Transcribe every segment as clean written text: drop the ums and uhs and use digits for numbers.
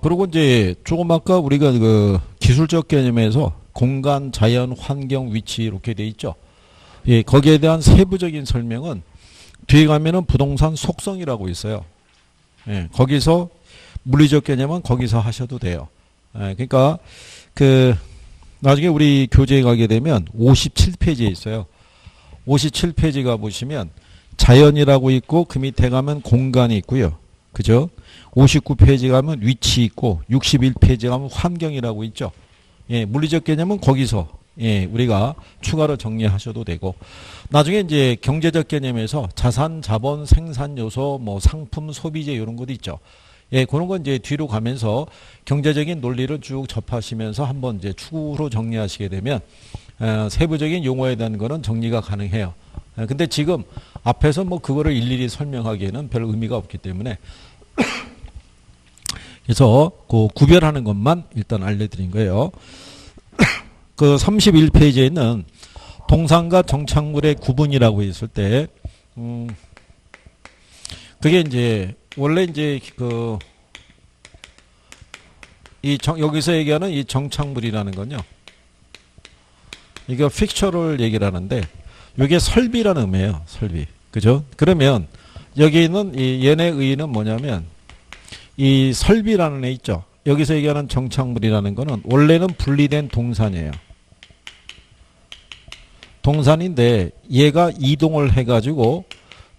그리고 이제 조금 아까 우리가 그 기술적 개념에서 공간, 자연, 환경, 위치 이렇게 돼 있죠. 예, 거기에 대한 세부적인 설명은 뒤에 가면은 부동산 속성이라고 있어요. 예, 거기서 물리적 개념은 거기서 하셔도 돼요. 예, 그러니까 그 나중에 우리 교재에 가게 되면 57페이지에 있어요. 57페이지가 보시면 자연이라고 있고 그 밑에 가면 공간이 있고요. 그죠? 59페이지 가면 위치 있고 61페이지 가면 환경이라고 있죠. 예, 물리적 개념은 거기서 예, 우리가 추가로 정리하셔도 되고 나중에 이제 경제적 개념에서 자산, 자본, 생산 요소, 뭐 상품, 소비재 이런 것도 있죠. 예, 그런 건 이제 뒤로 가면서 경제적인 논리를 쭉 접하시면서 한번 이제 추후로 정리하시게 되면 세부적인 용어에 대한 거는 정리가 가능해요. 근데 지금 앞에서 뭐 그거를 일일이 설명하기에는 별 의미가 없기 때문에 그래서 그 구별하는 것만 일단 알려드린 거예요. 그 31페이지에 있는 동산과 정착물의 구분이라고 있을 때, 그게 이제 원래 이제 그 여기서 얘기하는 이 정착물이라는 건요. 이거 픽처를 얘기를 하는데, 이게 설비라는 의미예요. 설비, 그죠? 그러면 여기 있는 이 얘네 의의는 뭐냐면 이 설비라는 애 있죠. 여기서 얘기하는 정착물이라는 거는 원래는 분리된 동산이에요. 동산인데 얘가 이동을 해가지고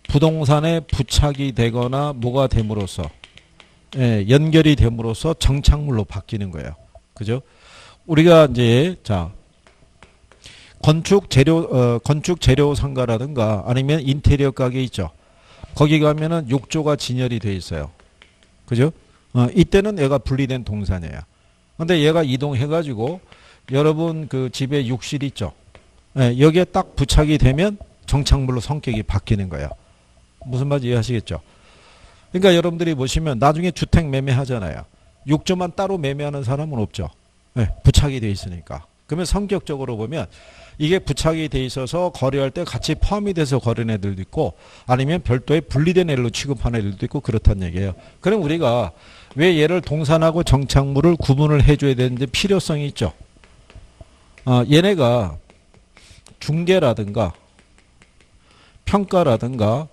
부동산에 부착이 되거나 뭐가 됨으로써 예, 연결이 됨으로써 정착물로 바뀌는 거예요. 그죠? 우리가 이제 자 건축 재료 상가라든가 아니면 인테리어 가게 있죠. 거기 가면은 욕조가 진열이 돼 있어요. 그죠? 이때는 얘가 분리된 동산이에요. 근데 얘가 이동해가지고 여러분 그 집에 욕실 있죠. 예, 여기에 딱 부착이 되면 정착물로 성격이 바뀌는 거예요. 무슨 말인지 이해하시겠죠? 그러니까 여러분들이 보시면 나중에 주택 매매하잖아요. 욕조만 따로 매매하는 사람은 없죠. 예, 부착이 돼 있으니까. 그러면 성격적으로 보면 이게 부착이 돼 있어서 거래할 때 같이 포함이 돼서 거래하는 애들도 있고 아니면 별도의 분리된 애로 취급하는 애들도 있고 그렇다는 얘기예요. 그럼 우리가 왜 얘를 동산하고 정착물을 구분을 해줘야 되는지 필요성이 있죠. 얘네가 중개라든가 평가라든가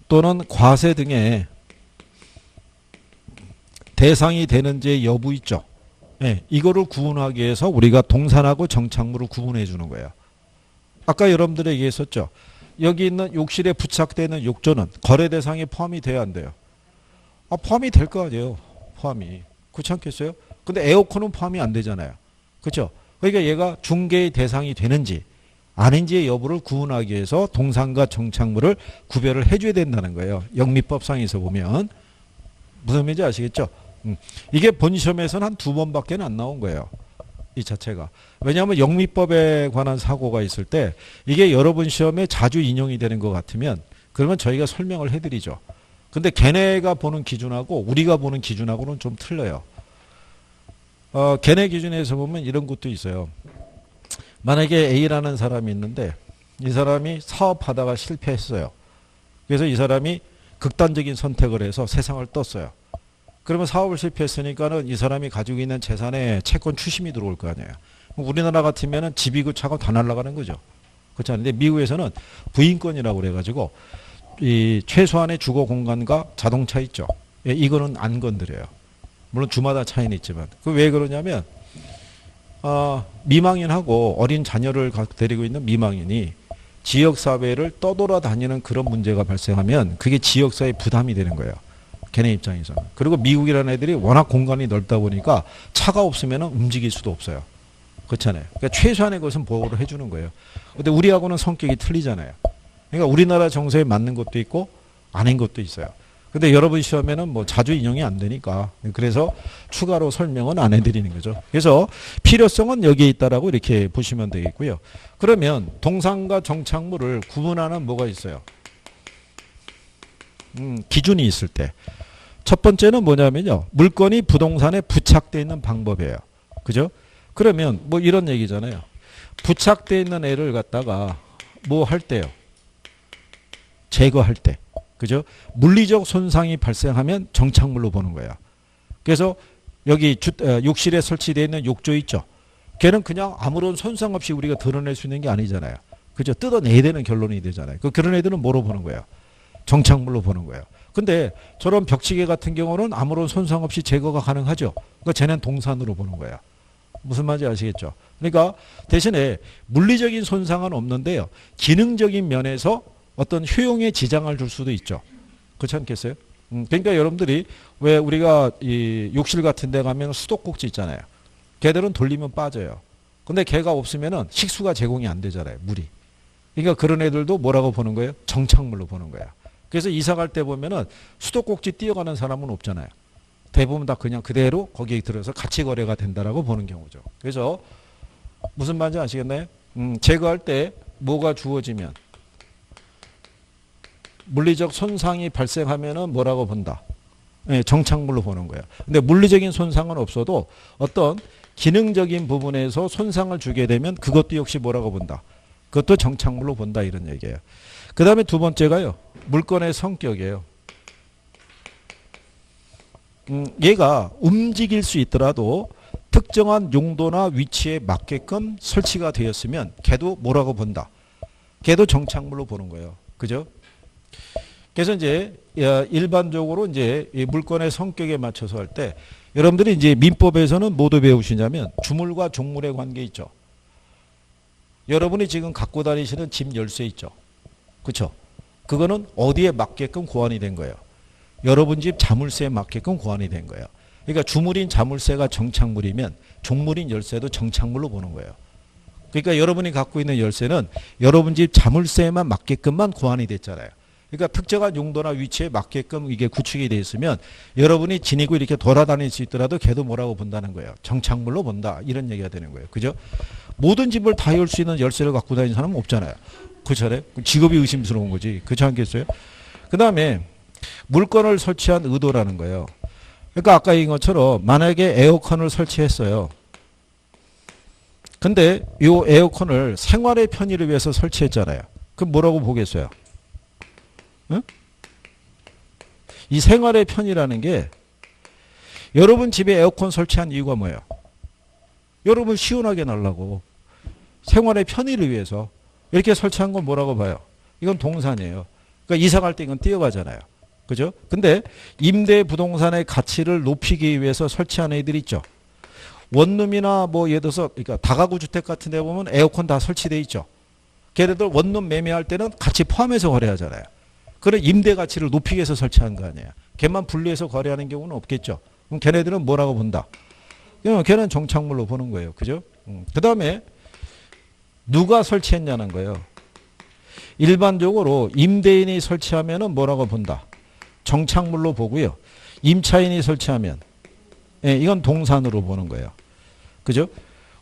또는 과세 등의 대상이 되는지 여부 있죠. 네, 이거를 구분하기 위해서 우리가 동산하고 정착물을 구분해 주는 거예요. 아까 여러분들이 얘기했었죠. 여기 있는 욕실에 부착되는 욕조는 거래 대상에 포함이 돼야 안 돼요. 포함이 될 거 아니에요. 포함이. 그렇지 않겠어요? 근데 에어컨은 포함이 안 되잖아요. 그렇죠? 그러니까 얘가 중개의 대상이 되는지 아닌지의 여부를 구분하기 위해서 동산과 정착물을 구별을 해줘야 된다는 거예요. 영미법상에서 보면. 무슨 의미인지 아시겠죠? 이게 본 시험에서는 한 2번밖에 안 나온 거예요. 이 자체가. 왜냐하면 영미법에 관한 사고가 있을 때 이게 여러분 시험에 자주 인용이 되는 것 같으면 그러면 저희가 설명을 해드리죠. 근데 걔네가 보는 기준하고 우리가 보는 기준하고는 좀 틀려요. 걔네 기준에서 보면 이런 것도 있어요. 만약에 A라는 사람이 있는데 이 사람이 사업하다가 실패했어요. 그래서 이 사람이 극단적인 선택을 해서 세상을 떴어요. 그러면 사업을 실패했으니까는 이 사람이 가지고 있는 재산에 채권 추심이 들어올 거 아니에요. 우리나라 같으면은 집이고 차고 다 날아가는 거죠. 그렇지 않은데 미국에서는 부인권이라고 그래가지고 이 최소한의 주거 공간과 자동차 있죠. 예, 이거는 안 건드려요. 물론 주마다 차이는 있지만. 그 왜 그러냐면 미망인하고 어린 자녀를 데리고 있는 미망인이 지역사회를 떠돌아다니는 그런 문제가 발생하면 그게 지역사회에 부담이 되는 거예요. 걔네 입장에서는. 그리고 미국이라는 애들이 워낙 공간이 넓다 보니까 차가 없으면 움직일 수도 없어요. 그렇잖아요. 그러니까 최소한의 것은 보호를 해주는 거예요. 근데 우리하고는 성격이 틀리잖아요. 그러니까 우리나라 정서에 맞는 것도 있고 아닌 것도 있어요. 근데 여러분 시험에는 뭐 자주 인용이 안 되니까 그래서 추가로 설명은 안 해드리는 거죠. 그래서 필요성은 여기에 있다라고 이렇게 보시면 되겠고요. 그러면 동산과 정착물을 구분하는 뭐가 있어요? 기준이 있을 때. 첫 번째는 뭐냐면요. 물건이 부동산에 부착되어 있는 방법이에요. 그죠? 그러면 뭐 이런 얘기잖아요. 부착되어 있는 애를 갖다가 뭐 할 때요? 제거할 때. 그죠? 물리적 손상이 발생하면 정착물로 보는 거예요. 그래서 여기 욕실에 설치되어 있는 욕조 있죠. 걔는 그냥 아무런 손상 없이 우리가 드러낼 수 있는 게 아니잖아요. 그죠? 뜯어내야 되는 결론이 되잖아요. 그런 애들은 뭐로 보는 거예요? 정착물로 보는 거예요. 근데 저런 벽치개 같은 경우는 아무런 손상 없이 제거가 가능하죠. 그러니까 쟤는 동산으로 보는 거예요. 무슨 말인지 아시겠죠? 그러니까 대신에 물리적인 손상은 없는데요. 기능적인 면에서 어떤 효용에 지장을 줄 수도 있죠. 그렇지 않겠어요? 그러니까 여러분들이 왜 우리가 이 욕실 같은 데 가면 수도꼭지 있잖아요. 걔들은 돌리면 빠져요. 근데 걔가 없으면은 식수가 제공이 안 되잖아요. 물이. 그러니까 그런 애들도 뭐라고 보는 거예요? 정착물로 보는 거야. 그래서 이사 갈 때 보면은 수도꼭지 뛰어가는 사람은 없잖아요. 대부분 다 그냥 그대로 거기에 들어서 같이 거래가 된다라고 보는 경우죠. 그래서 무슨 말인지 아시겠나요? 제거할 때 뭐가 주어지면 물리적 손상이 발생하면은 뭐라고 본다? 네, 정착물로 보는 거예요. 근데 물리적인 손상은 없어도 어떤 기능적인 부분에서 손상을 주게 되면 그것도 역시 뭐라고 본다? 그것도 정착물로 본다 이런 얘기예요. 그 다음에 두 번째가요. 물건의 성격이에요. 얘가 움직일 수 있더라도 특정한 용도나 위치에 맞게끔 설치가 되었으면 걔도 뭐라고 본다? 걔도 정착물로 보는 거예요. 그죠? 그래서 이제 일반적으로 이제 이 물건의 성격에 맞춰서 할 때 여러분들이 이제 민법에서는 뭐도 배우시냐면 주물과 종물의 관계 있죠. 여러분이 지금 갖고 다니시는 집 열쇠 있죠. 그렇죠? 그거는 어디에 맞게끔 고안이 된 거예요. 여러분 집 자물쇠에 맞게끔 고안이 된 거예요. 그러니까 주물인 자물쇠가 정착물이면 종물인 열쇠도 정착물로 보는 거예요. 그러니까 여러분이 갖고 있는 열쇠는 여러분 집 자물쇠에만 맞게끔만 고안이 됐잖아요. 그러니까 특정한 용도나 위치에 맞게끔 이게 구축이 되어 있으면 여러분이 지니고 이렇게 돌아다닐 수 있더라도 걔도 뭐라고 본다는 거예요. 정착물로 본다. 이런 얘기가 되는 거예요. 그죠? 모든 집을 다 열 수 있는 열쇠를 갖고 다니는 사람은 없잖아요. 그렇잖아요. 직업이 의심스러운 거지. 그렇지 않겠어요? 그 다음에 물건을 설치한 의도라는 거예요. 그러니까 아까 얘기한 것처럼 만약에 에어컨을 설치했어요. 근데 이 에어컨을 생활의 편의를 위해서 설치했잖아요. 그럼 뭐라고 보겠어요? 응? 이 생활의 편의라는 게 여러분 집에 에어컨 설치한 이유가 뭐예요? 여러분 시원하게 날라고 생활의 편의를 위해서 이렇게 설치한 건 뭐라고 봐요? 이건 동산이에요. 그러니까 이사 갈 때 이건 뛰어가잖아요. 그죠? 근데 임대 부동산의 가치를 높이기 위해서 설치한 애들 있죠. 원룸이나 뭐 예를 들어서 그러니까 다가구 주택 같은 데 보면 에어컨 다 설치돼 있죠. 걔네들 원룸 매매할 때는 같이 포함해서 거래하잖아요. 그래 임대 가치를 높이기 위해서 설치한 거 아니에요. 걔만 분리해서 거래하는 경우는 없겠죠. 그럼 걔네들은 뭐라고 본다? 걔는 정착물로 보는 거예요. 그죠? 그 다음에 누가 설치했냐는 거예요. 일반적으로 임대인이 설치하면은 뭐라고 본다? 정착물로 보고요. 임차인이 설치하면 이건 동산으로 보는 거예요. 그죠?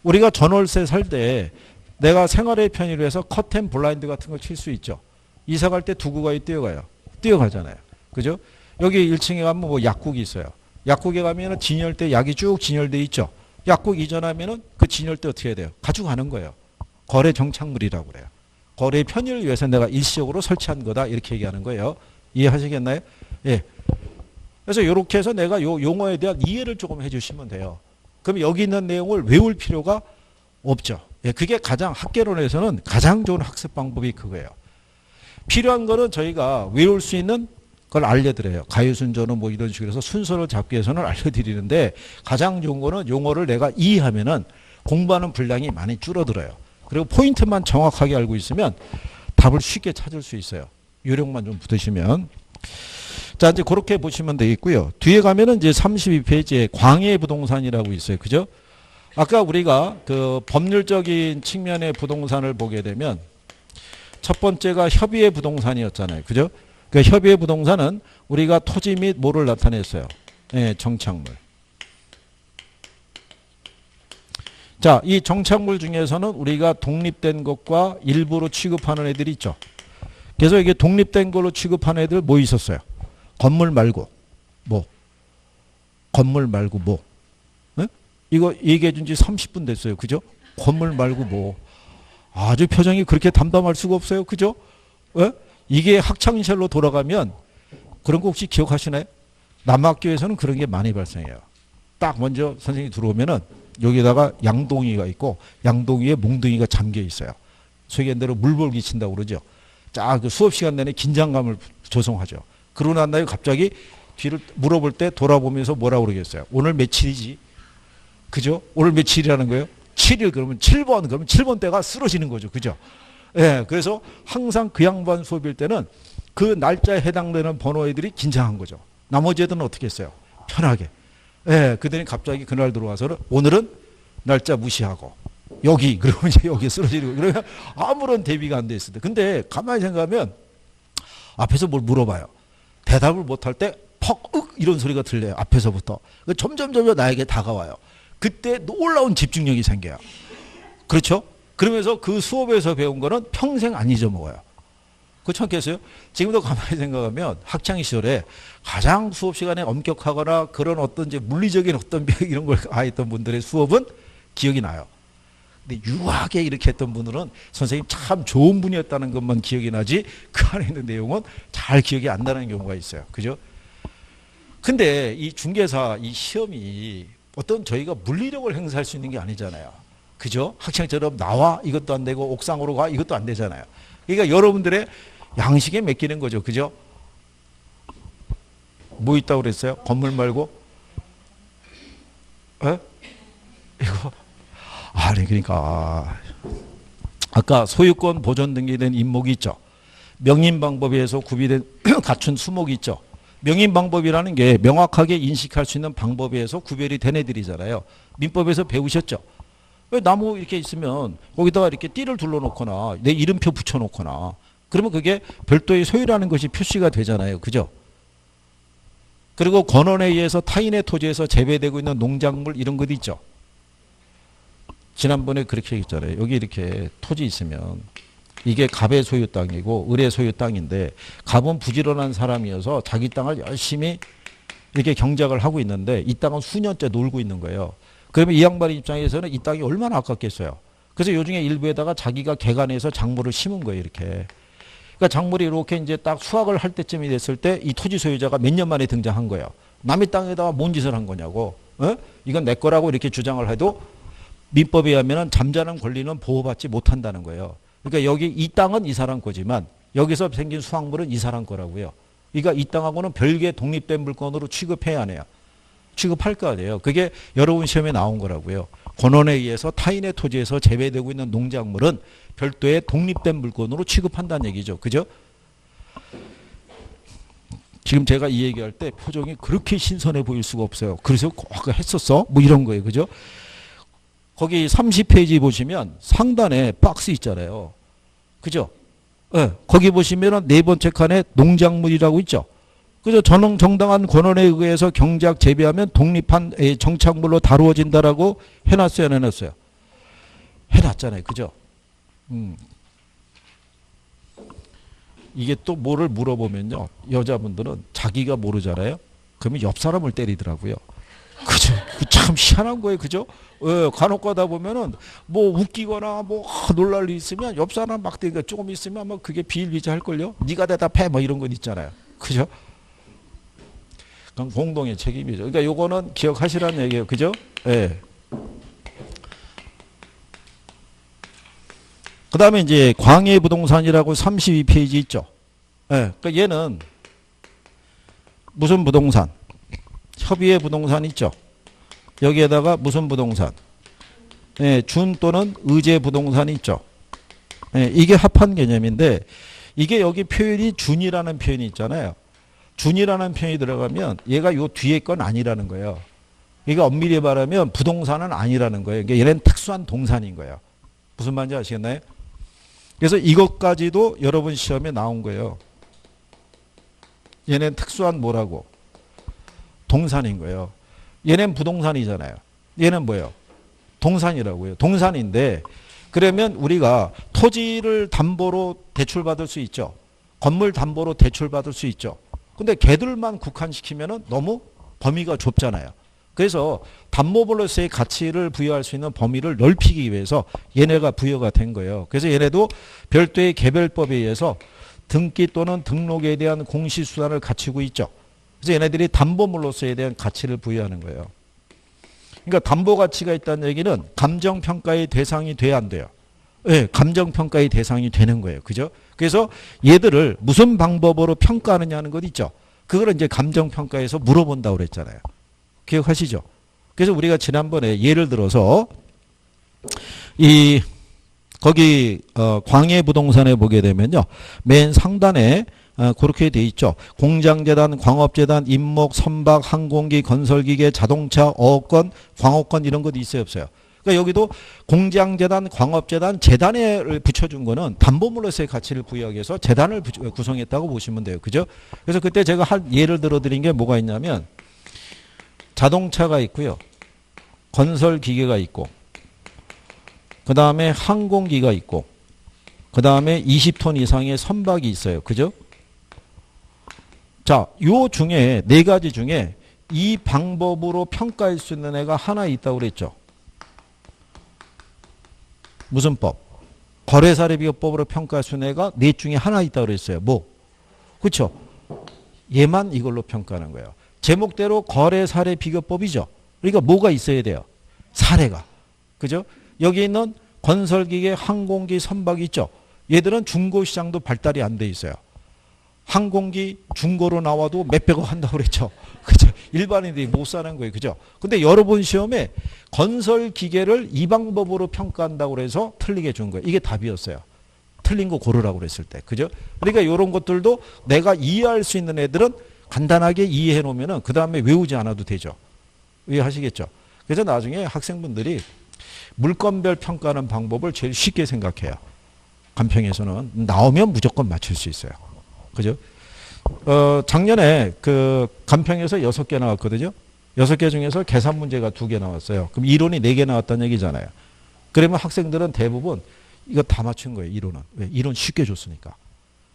우리가 전월세 살 때 내가 생활의 편의를 위해서 커튼 블라인드 같은 거 칠 수 있죠. 이사 갈 때 두고가 뛰어가요. 뛰어가잖아요. 그죠? 여기 1층에 가면 뭐 약국이 있어요. 약국에 가면은 진열대 약이 쭉 진열돼 있죠. 약국 이전하면은 그 진열대 어떻게 해야 돼요? 가져가는 거예요. 거래 정착물이라고 그래요. 거래 편의를 위해서 내가 일시적으로 설치한 거다 이렇게 얘기하는 거예요. 이해하시겠나요? 예. 그래서 이렇게 해서 내가 요 용어에 대한 이해를 조금 해주시면 돼요. 그럼 여기 있는 내용을 외울 필요가 없죠. 예, 그게 가장 학계론에서는 가장 좋은 학습 방법이 그거예요. 필요한 거는 저희가 외울 수 있는 걸 알려드려요. 가요순전은 뭐 이런 식으로 해서 순서를 잡기 위해서는 알려드리는데 가장 좋은 거는 용어를 내가 이해하면은 공부하는 분량이 많이 줄어들어요. 그리고 포인트만 정확하게 알고 있으면 답을 쉽게 찾을 수 있어요. 요령만 좀 붙으시면. 자, 이제 그렇게 보시면 되겠고요. 뒤에 가면은 이제 32페이지에 광해 부동산이라고 있어요. 그죠? 아까 우리가 그 법률적인 측면의 부동산을 보게 되면 첫 번째가 협의의 부동산이었잖아요. 그죠? 그 협의의 부동산은 우리가 토지 및 뭐를 나타냈어요? 네, 정착물. 자, 이 정착물 중에서는 우리가 독립된 것과 일부로 취급하는 애들이 있죠. 그래서 이게 독립된 걸로 취급하는 애들 뭐 있었어요? 건물 말고 뭐? 건물 말고 뭐? 네? 이거 얘기해 준 지 30분 됐어요. 그죠? 건물 말고 뭐? 아주 표정이 그렇게 담담할 수가 없어요. 그죠? 네? 이게 학창시절로 돌아가면 그런 거 혹시 기억하시나요? 남학교에서는 그런 게 많이 발생해요. 딱 먼저 선생님이 들어오면은 여기다가 양동이가 있고 양동이에 몽둥이가 잠겨 있어요. 소위 얘기한 물볼기 친다고 그러죠. 자, 그 수업 시간 내내 긴장감을 조성하죠. 그러고 난 다음에 갑자기 뒤를 물어볼 때 돌아보면서 뭐라고 그러겠어요. 오늘 며칠이지? 그죠? 오늘 며칠이라는 거예요? 7일 그러면 7번 그러면 7번 때가 쓰러지는 거죠. 그죠? 예. 그래서 항상 그 양반 수업일 때는 그 날짜에 해당되는 번호 애들이 긴장한 거죠. 나머지 애들은 어떻게 했어요? 편하게. 예. 그들이 갑자기 그날 들어와서는 오늘은 날짜 무시하고 여기 그러면 이제 여기 쓰러지고 그러면 아무런 대비가 안 돼 있을 때. 근데 가만히 생각하면 앞에서 뭘 물어봐요. 대답을 못할 때 퍽, 윽 이런 소리가 들려요. 앞에서부터. 점점 나에게 다가와요. 그때 놀라운 집중력이 생겨요. 그렇죠? 그러면서 그 수업에서 배운 거는 평생 안 잊어먹어요. 그렇지 않겠어요? 지금도 가만히 생각하면 학창 시절에 가장 수업 시간에 엄격하거나 그런 어떤 이제 물리적인 어떤 이런 걸 가했던 분들의 수업은 기억이 나요. 근데 유하게 이렇게 했던 분들은 선생님 참 좋은 분이었다는 것만 기억이 나지 그 안에 있는 내용은 잘 기억이 안 나는 경우가 있어요. 그죠? 근데 이 중개사 이 시험이 어떤 저희가 물리력을 행사할 수 있는 게 아니잖아요. 그죠? 학생처럼 나와 이것도 안 되고 옥상으로 가 이것도 안 되잖아요. 그러니까 여러분들의 양식에 맡기는 거죠. 그죠? 뭐 있다고 그랬어요? 건물 말고? 에? 이거 아니 그러니까 아까 소유권 보존 등기된 임목이 있죠. 명인 방법에 의해서 구비된 갖춘 수목이 있죠. 명인 방법이라는 게 명확하게 인식할 수 있는 방법에 의해서 구별이 된 애들이잖아요. 민법에서 배우셨죠. 왜 나무 이렇게 있으면 거기다가 이렇게 띠를 둘러놓거나 내 이름표 붙여놓거나 그러면 그게 별도의 소유라는 것이 표시가 되잖아요. 그죠? 그리고 권원에 의해서 타인의 토지에서 재배되고 있는 농작물 이런 것도 있죠. 지난번에 그렇게 했잖아요. 여기 이렇게 토지 있으면 이게 갑의 소유 땅이고 을의 소유 땅인데 갑은 부지런한 사람이어서 자기 땅을 열심히 이렇게 경작을 하고 있는데 이 땅은 수년째 놀고 있는 거예요. 그러면 이 양반 입장에서는 이 땅이 얼마나 아깝겠어요. 그래서 요중에 일부에다가 자기가 개간해서 작물을 심은 거예요. 이렇게. 그러니까 작물이 이렇게 이제 딱 수확을 할 때쯤이 됐을 때 이 토지 소유자가 몇 년 만에 등장한 거예요. 남의 땅에다가 뭔 짓을 한 거냐고. 어? 이건 내 거라고 이렇게 주장을 해도 민법에 의하면 잠자는 권리는 보호받지 못한다는 거예요. 그러니까 여기 이 땅은 이 사람 거지만 여기서 생긴 수확물은 이 사람 거라고요. 그러니까 이 땅하고는 별개의 독립된 물건으로 취급해야 하네요. 취급할 거 아니에요. 그게 여러분 시험에 나온 거라고요. 권원에 의해서 타인의 토지에서 재배되고 있는 농작물은 별도의 독립된 물건으로 취급한다는 얘기죠. 그죠? 지금 제가 이 얘기할 때 표정이 그렇게 신선해 보일 수가 없어요. 그래서 아까 했었어? 뭐 이런 거예요. 그죠? 거기 30페이지 보시면 상단에 박스 있잖아요. 그죠? 네, 거기 보시면 네 번째 칸에 농작물이라고 있죠. 그죠? 정당한 권원에 의해서 경작 재배하면 독립한 정착물로 다루어진다라고 해놨어요, 안 해놨어요? 해놨잖아요. 그죠? 이게 또 뭐를 물어보면요. 여자분들은 자기가 모르잖아요. 그러면 옆 사람을 때리더라고요. 그죠? 참 희한한 거예요. 그죠? 간혹 가다 보면은 뭐 웃기거나 뭐 놀랄 일 있으면 옆 사람 막 때리니까 조금 있으면 뭐 그게 비일비재할걸요? 네가 대답해 뭐 이런 건 있잖아요. 그죠? 그건 공동의 책임이죠. 그러니까 요거는 기억하시라는 얘기예요. 그죠? 예. 그 다음에 이제 광해부동산이라고 32페이지 있죠. 예. 그러니까 얘는 무슨 부동산? 협의의 부동산 있죠. 여기에다가 무슨 부동산? 예, 준 또는 의제 부동산이 있죠. 예, 이게 합한 개념인데 이게 여기 표현이 준이라는 표현이 있잖아요. 준이라는 표현이 들어가면 얘가 요 뒤에 건 아니라는 거예요. 그러니까 엄밀히 말하면 부동산은 아니라는 거예요. 그러니까 얘는 특수한 동산인 거예요. 무슨 말인지 아시겠나요? 그래서 이것까지도 여러분 시험에 나온 거예요. 얘는 특수한 뭐라고? 동산인 거예요. 얘는 부동산이잖아요. 얘는 뭐예요? 동산이라고요. 동산인데 그러면 우리가 토지를 담보로 대출받을 수 있죠. 건물 담보로 대출받을 수 있죠. 근데 걔들만 국한시키면은 너무 범위가 좁잖아요. 그래서 담보물로서의 가치를 부여할 수 있는 범위를 넓히기 위해서 얘네가 부여가 된 거예요. 그래서 얘네도 별도의 개별법에 의해서 등기 또는 등록에 대한 공시수단을 갖추고 있죠. 그래서 얘네들이 담보물로서에 대한 가치를 부여하는 거예요. 그러니까 담보 가치가 있다는 얘기는 감정 평가의 대상이 돼야 안 돼요. 예, 감정 평가의 대상이 되는 거예요. 그죠? 그래서 얘들을 무슨 방법으로 평가하느냐는 것 있죠. 그걸 이제 감정 평가에서 물어본다고 그랬잖아요. 기억하시죠? 그래서 우리가 지난번에 예를 들어서 거기 광해 부동산에 보게 되면요. 맨 상단에 그렇게 돼 있죠. 공장재단, 광업재단, 임목, 선박, 항공기, 건설기계, 자동차, 어업권, 광업권 이런 것도 있어요, 없어요? 그러니까 여기도 공장재단, 광업재단, 재단을 붙여준 거는 담보물로서의 가치를 부여하기 위해서 재단을 구성했다고 보시면 돼요. 그죠? 그래서 그때 제가 예를 들어 드린 게 뭐가 있냐면 자동차가 있고요. 건설기계가 있고 그 다음에 항공기가 있고 그 다음에 20톤 이상의 선박이 있어요. 그죠? 자, 요 중에 네 가지 중에 이 방법으로 평가할 수 있는 애가 하나 있다고 그랬죠. 무슨 법? 거래사례비교법으로 평가할 수 있는 애가 넷 중에 하나 있다고 그랬어요. 뭐? 그렇죠? 얘만 이걸로 평가하는 거예요. 제목대로 거래사례비교법이죠. 그러니까 뭐가 있어야 돼요? 사례가. 그죠? 여기 있는 건설기계, 항공기, 선박이 있죠. 얘들은 중고시장도 발달이 안 돼 있어요. 항공기 중고로 나와도 몇백억 한다고 그랬죠. 그죠? 일반인들이 못 사는 거예요. 그죠? 근데 여러분 시험에 건설 기계를 이 방법으로 평가한다고 그래서 틀리게 준 거예요. 이게 답이었어요. 틀린 거 고르라고 그랬을 때. 그죠? 그러니까 이런 것들도 내가 이해할 수 있는 애들은 간단하게 이해해 놓으면은 그 다음에 외우지 않아도 되죠. 이해하시겠죠? 그래서 나중에 학생분들이 물건별 평가하는 방법을 제일 쉽게 생각해요. 간평에서는 나오면 무조건 맞출 수 있어요. 그죠? 작년에 그 간평에서 6개 나왔거든요. 6개 중에서 계산 문제가 2개 나왔어요. 그럼 이론이 4개 나왔다는 얘기잖아요. 그러면 학생들은 대부분 이거 다 맞춘 거예요. 이론은. 왜? 이론 쉽게 줬으니까.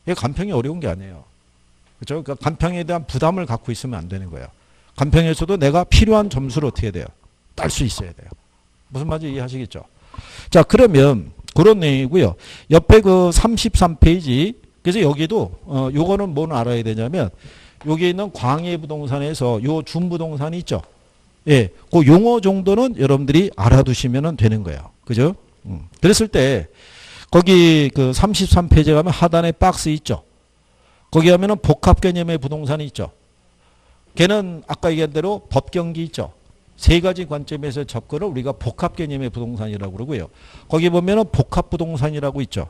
이게 간평이 어려운 게 아니에요. 그렇죠? 그러니까 간평에 대한 부담을 갖고 있으면 안 되는 거예요. 간평에서도 내가 필요한 점수를 어떻게 해야 돼요? 딸 수 있어야 돼요. 무슨 말인지 이해하시겠죠? 자, 그러면 그런 내용이고요. 옆에 그 33페이지. 그래서 여기도 요거는 뭘 알아야 되냐면 여기 있는 광해부동산에서 요 준부동산이 있죠. 예, 그 용어 정도는 여러분들이 알아두시면 되는 거예요. 그죠? 그랬을 때 거기 그 33페이지에 가면 하단에 박스 있죠. 거기 하면은 복합 개념의 부동산이 있죠. 걔는 아까 얘기한 대로 법경기 있죠. 세 가지 관점에서 접근을 우리가 복합 개념의 부동산이라고 그러고요. 거기 보면은 복합 부동산이라고 있죠.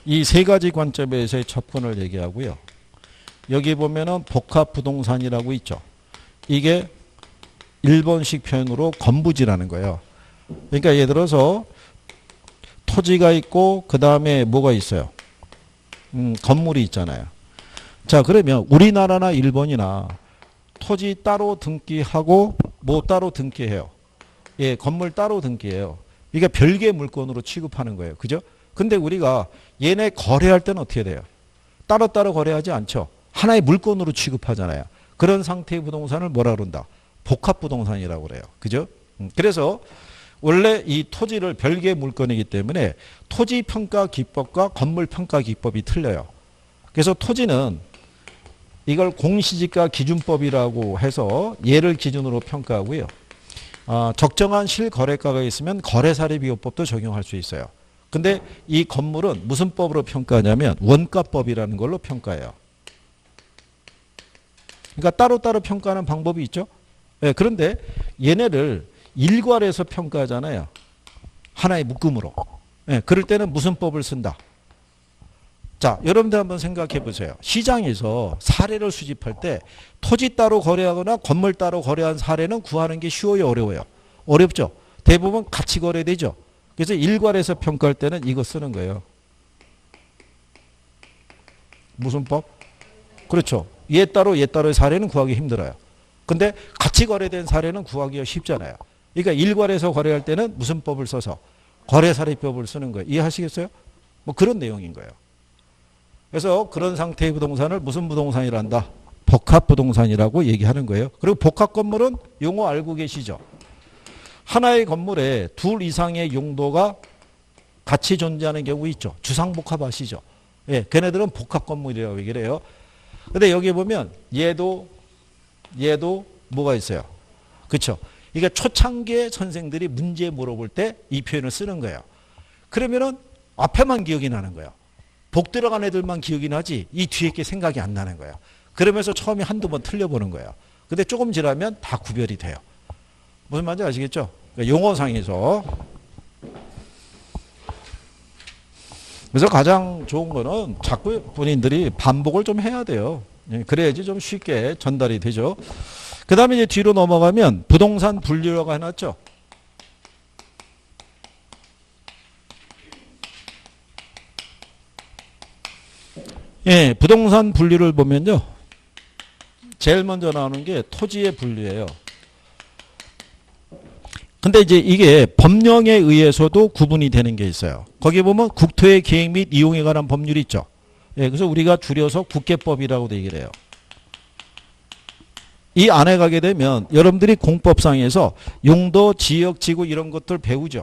이 세 가지 관점에서의 접근을 얘기하고요. 여기 보면은 복합 부동산이라고 있죠. 이게 일본식 표현으로 건부지라는 거예요. 그러니까 예를 들어서 토지가 있고 그 다음에 뭐가 있어요? 건물이 있잖아요. 자, 그러면 우리나라나 일본이나 토지 따로 등기하고 뭐 따로 등기해요? 예, 건물 따로 등기해요. 이게 별개의 물건으로 취급하는 거예요. 그죠? 근데 우리가 얘네 거래할 때는 어떻게 돼요? 따로따로 거래하지 않죠. 하나의 물건으로 취급하잖아요. 그런 상태의 부동산을 뭐라 그런다? 복합부동산이라고 그래요. 그죠? 그래서 원래 이 토지를 별개의 물건이기 때문에 토지평가 기법과 건물평가 기법이 틀려요. 그래서 토지는 이걸 공시지가 기준법이라고 해서 얘를 기준으로 평가하고요. 적정한 실거래가가 있으면 거래사례비교법도 적용할 수 있어요. 근데 이 건물은 무슨 법으로 평가하냐면 원가법이라는 걸로 평가해요. 그러니까 따로따로 평가하는 방법이 있죠. 네, 그런데 얘네를 일괄해서 평가하잖아요. 하나의 묶음으로. 네, 그럴 때는 무슨 법을 쓴다? 자, 여러분들 한번 생각해 보세요. 시장에서 사례를 수집할 때 토지 따로 거래하거나 건물 따로 거래한 사례는 구하는 게 쉬워요, 어려워요? 어렵죠. 대부분 같이 거래되죠. 그래서 일괄해서 평가할 때는 이거 쓰는 거예요. 무슨 법? 그렇죠. 얘 따로의 사례는 구하기 힘들어요. 근데 같이 거래된 사례는 구하기가 쉽잖아요. 그러니까 일괄해서 거래할 때는 무슨 법을 써서 거래사례법을 쓰는 거예요. 이해하시겠어요? 뭐 그런 내용인 거예요. 그래서 그런 상태의 부동산을 무슨 부동산이란다? 복합부동산이라고 얘기하는 거예요. 그리고 복합건물은 용어 알고 계시죠? 하나의 건물에 둘 이상의 용도가 같이 존재하는 경우 있죠. 주상복합 아시죠? 예, 걔네들은 복합 건물이라고 얘기를 해요. 근데 여기 보면 얘도 뭐가 있어요? 그렇죠? 그러니까 초창기에 선생들이 문제 물어볼 때 이 표현을 쓰는 거예요. 그러면은 앞에만 기억이 나는 거예요. 복 들어간 애들만 기억이 나지 이 뒤에 게 생각이 안 나는 거예요. 그러면서 처음에 한두 번 틀려보는 거예요. 근데 조금 지나면 다 구별이 돼요. 무슨 말인지 아시겠죠? 그러니까 용어상에서. 그래서 가장 좋은 거는 자꾸 본인들이 반복을 좀 해야 돼요. 그래야지 좀 쉽게 전달이 되죠. 그 다음에 이제 뒤로 넘어가면 부동산 분류라고 해놨죠. 예, 부동산 분류를 보면요. 제일 먼저 나오는 게 토지의 분류예요. 근데 이제 이게 법령에 의해서도 구분이 되는 게 있어요. 거기 보면 국토의 계획 및 이용에 관한 법률이 있죠. 예, 그래서 우리가 줄여서 국계법이라고도 얘기를 해요. 이 안에 가게 되면 여러분들이 공법상에서 용도, 지역, 지구 이런 것들 배우죠.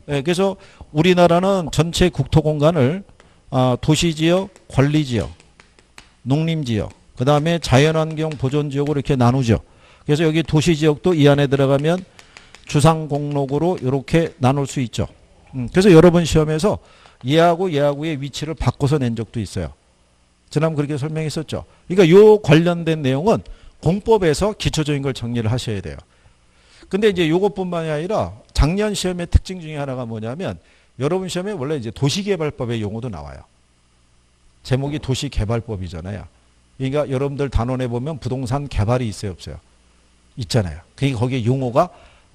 예, 그래서 우리나라는 전체 국토 공간을 도시지역, 관리지역, 농림지역, 그 다음에 자연환경 보존지역으로 이렇게 나누죠. 그래서 여기 도시지역도 이 안에 들어가면 주상공록으로 이렇게 나눌 수 있죠. 그래서 여러분 시험에서 얘하고의 위치를 바꿔서 낸 적도 있어요. 지난번 그렇게 설명했었죠. 그러니까 요 관련된 내용은 공법에서 기초적인 걸 정리를 하셔야 돼요. 근데 이제 요것뿐만이 아니라 작년 시험의 특징 중에 하나가 뭐냐면 여러분 시험에 원래 이제 도시개발법의 용어도 나와요. 제목이 도시개발법이잖아요. 그러니까 여러분들 단원에 보면 부동산 개발이 있어요, 없어요? 있잖아요. 그러니까 거기에 용어가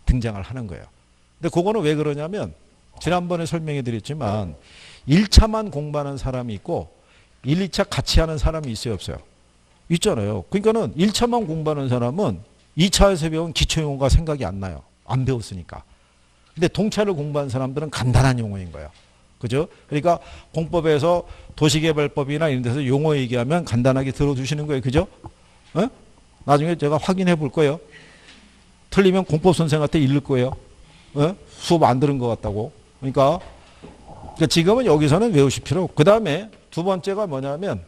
등장을 하는 거예요. 근데 그거는 왜 그러냐면 지난번에 설명해 드렸지만 1차만 공부하는 사람이 있고 1, 2차 같이 하는 사람이 있어요, 없어요? 있잖아요. 그러니까는 1차만 공부하는 사람은 2차에서 배운 기초용어가 생각이 안 나요. 안 배웠으니까. 근데 동차를 공부한 사람들은 간단한 용어인 거예요. 그죠? 그러니까 공법에서 도시개발법이나 이런 데서 용어 얘기하면 간단하게 들어주시는 거예요. 그죠? 어? 나중에 제가 확인해 볼 거예요. 틀리면 공법 선생한테 읽을 거예요. 어? 수업 안 들은 것 같다고. 그러니까 지금은 여기서는 외우실 필요 없고. 그 다음에 두 번째가 뭐냐면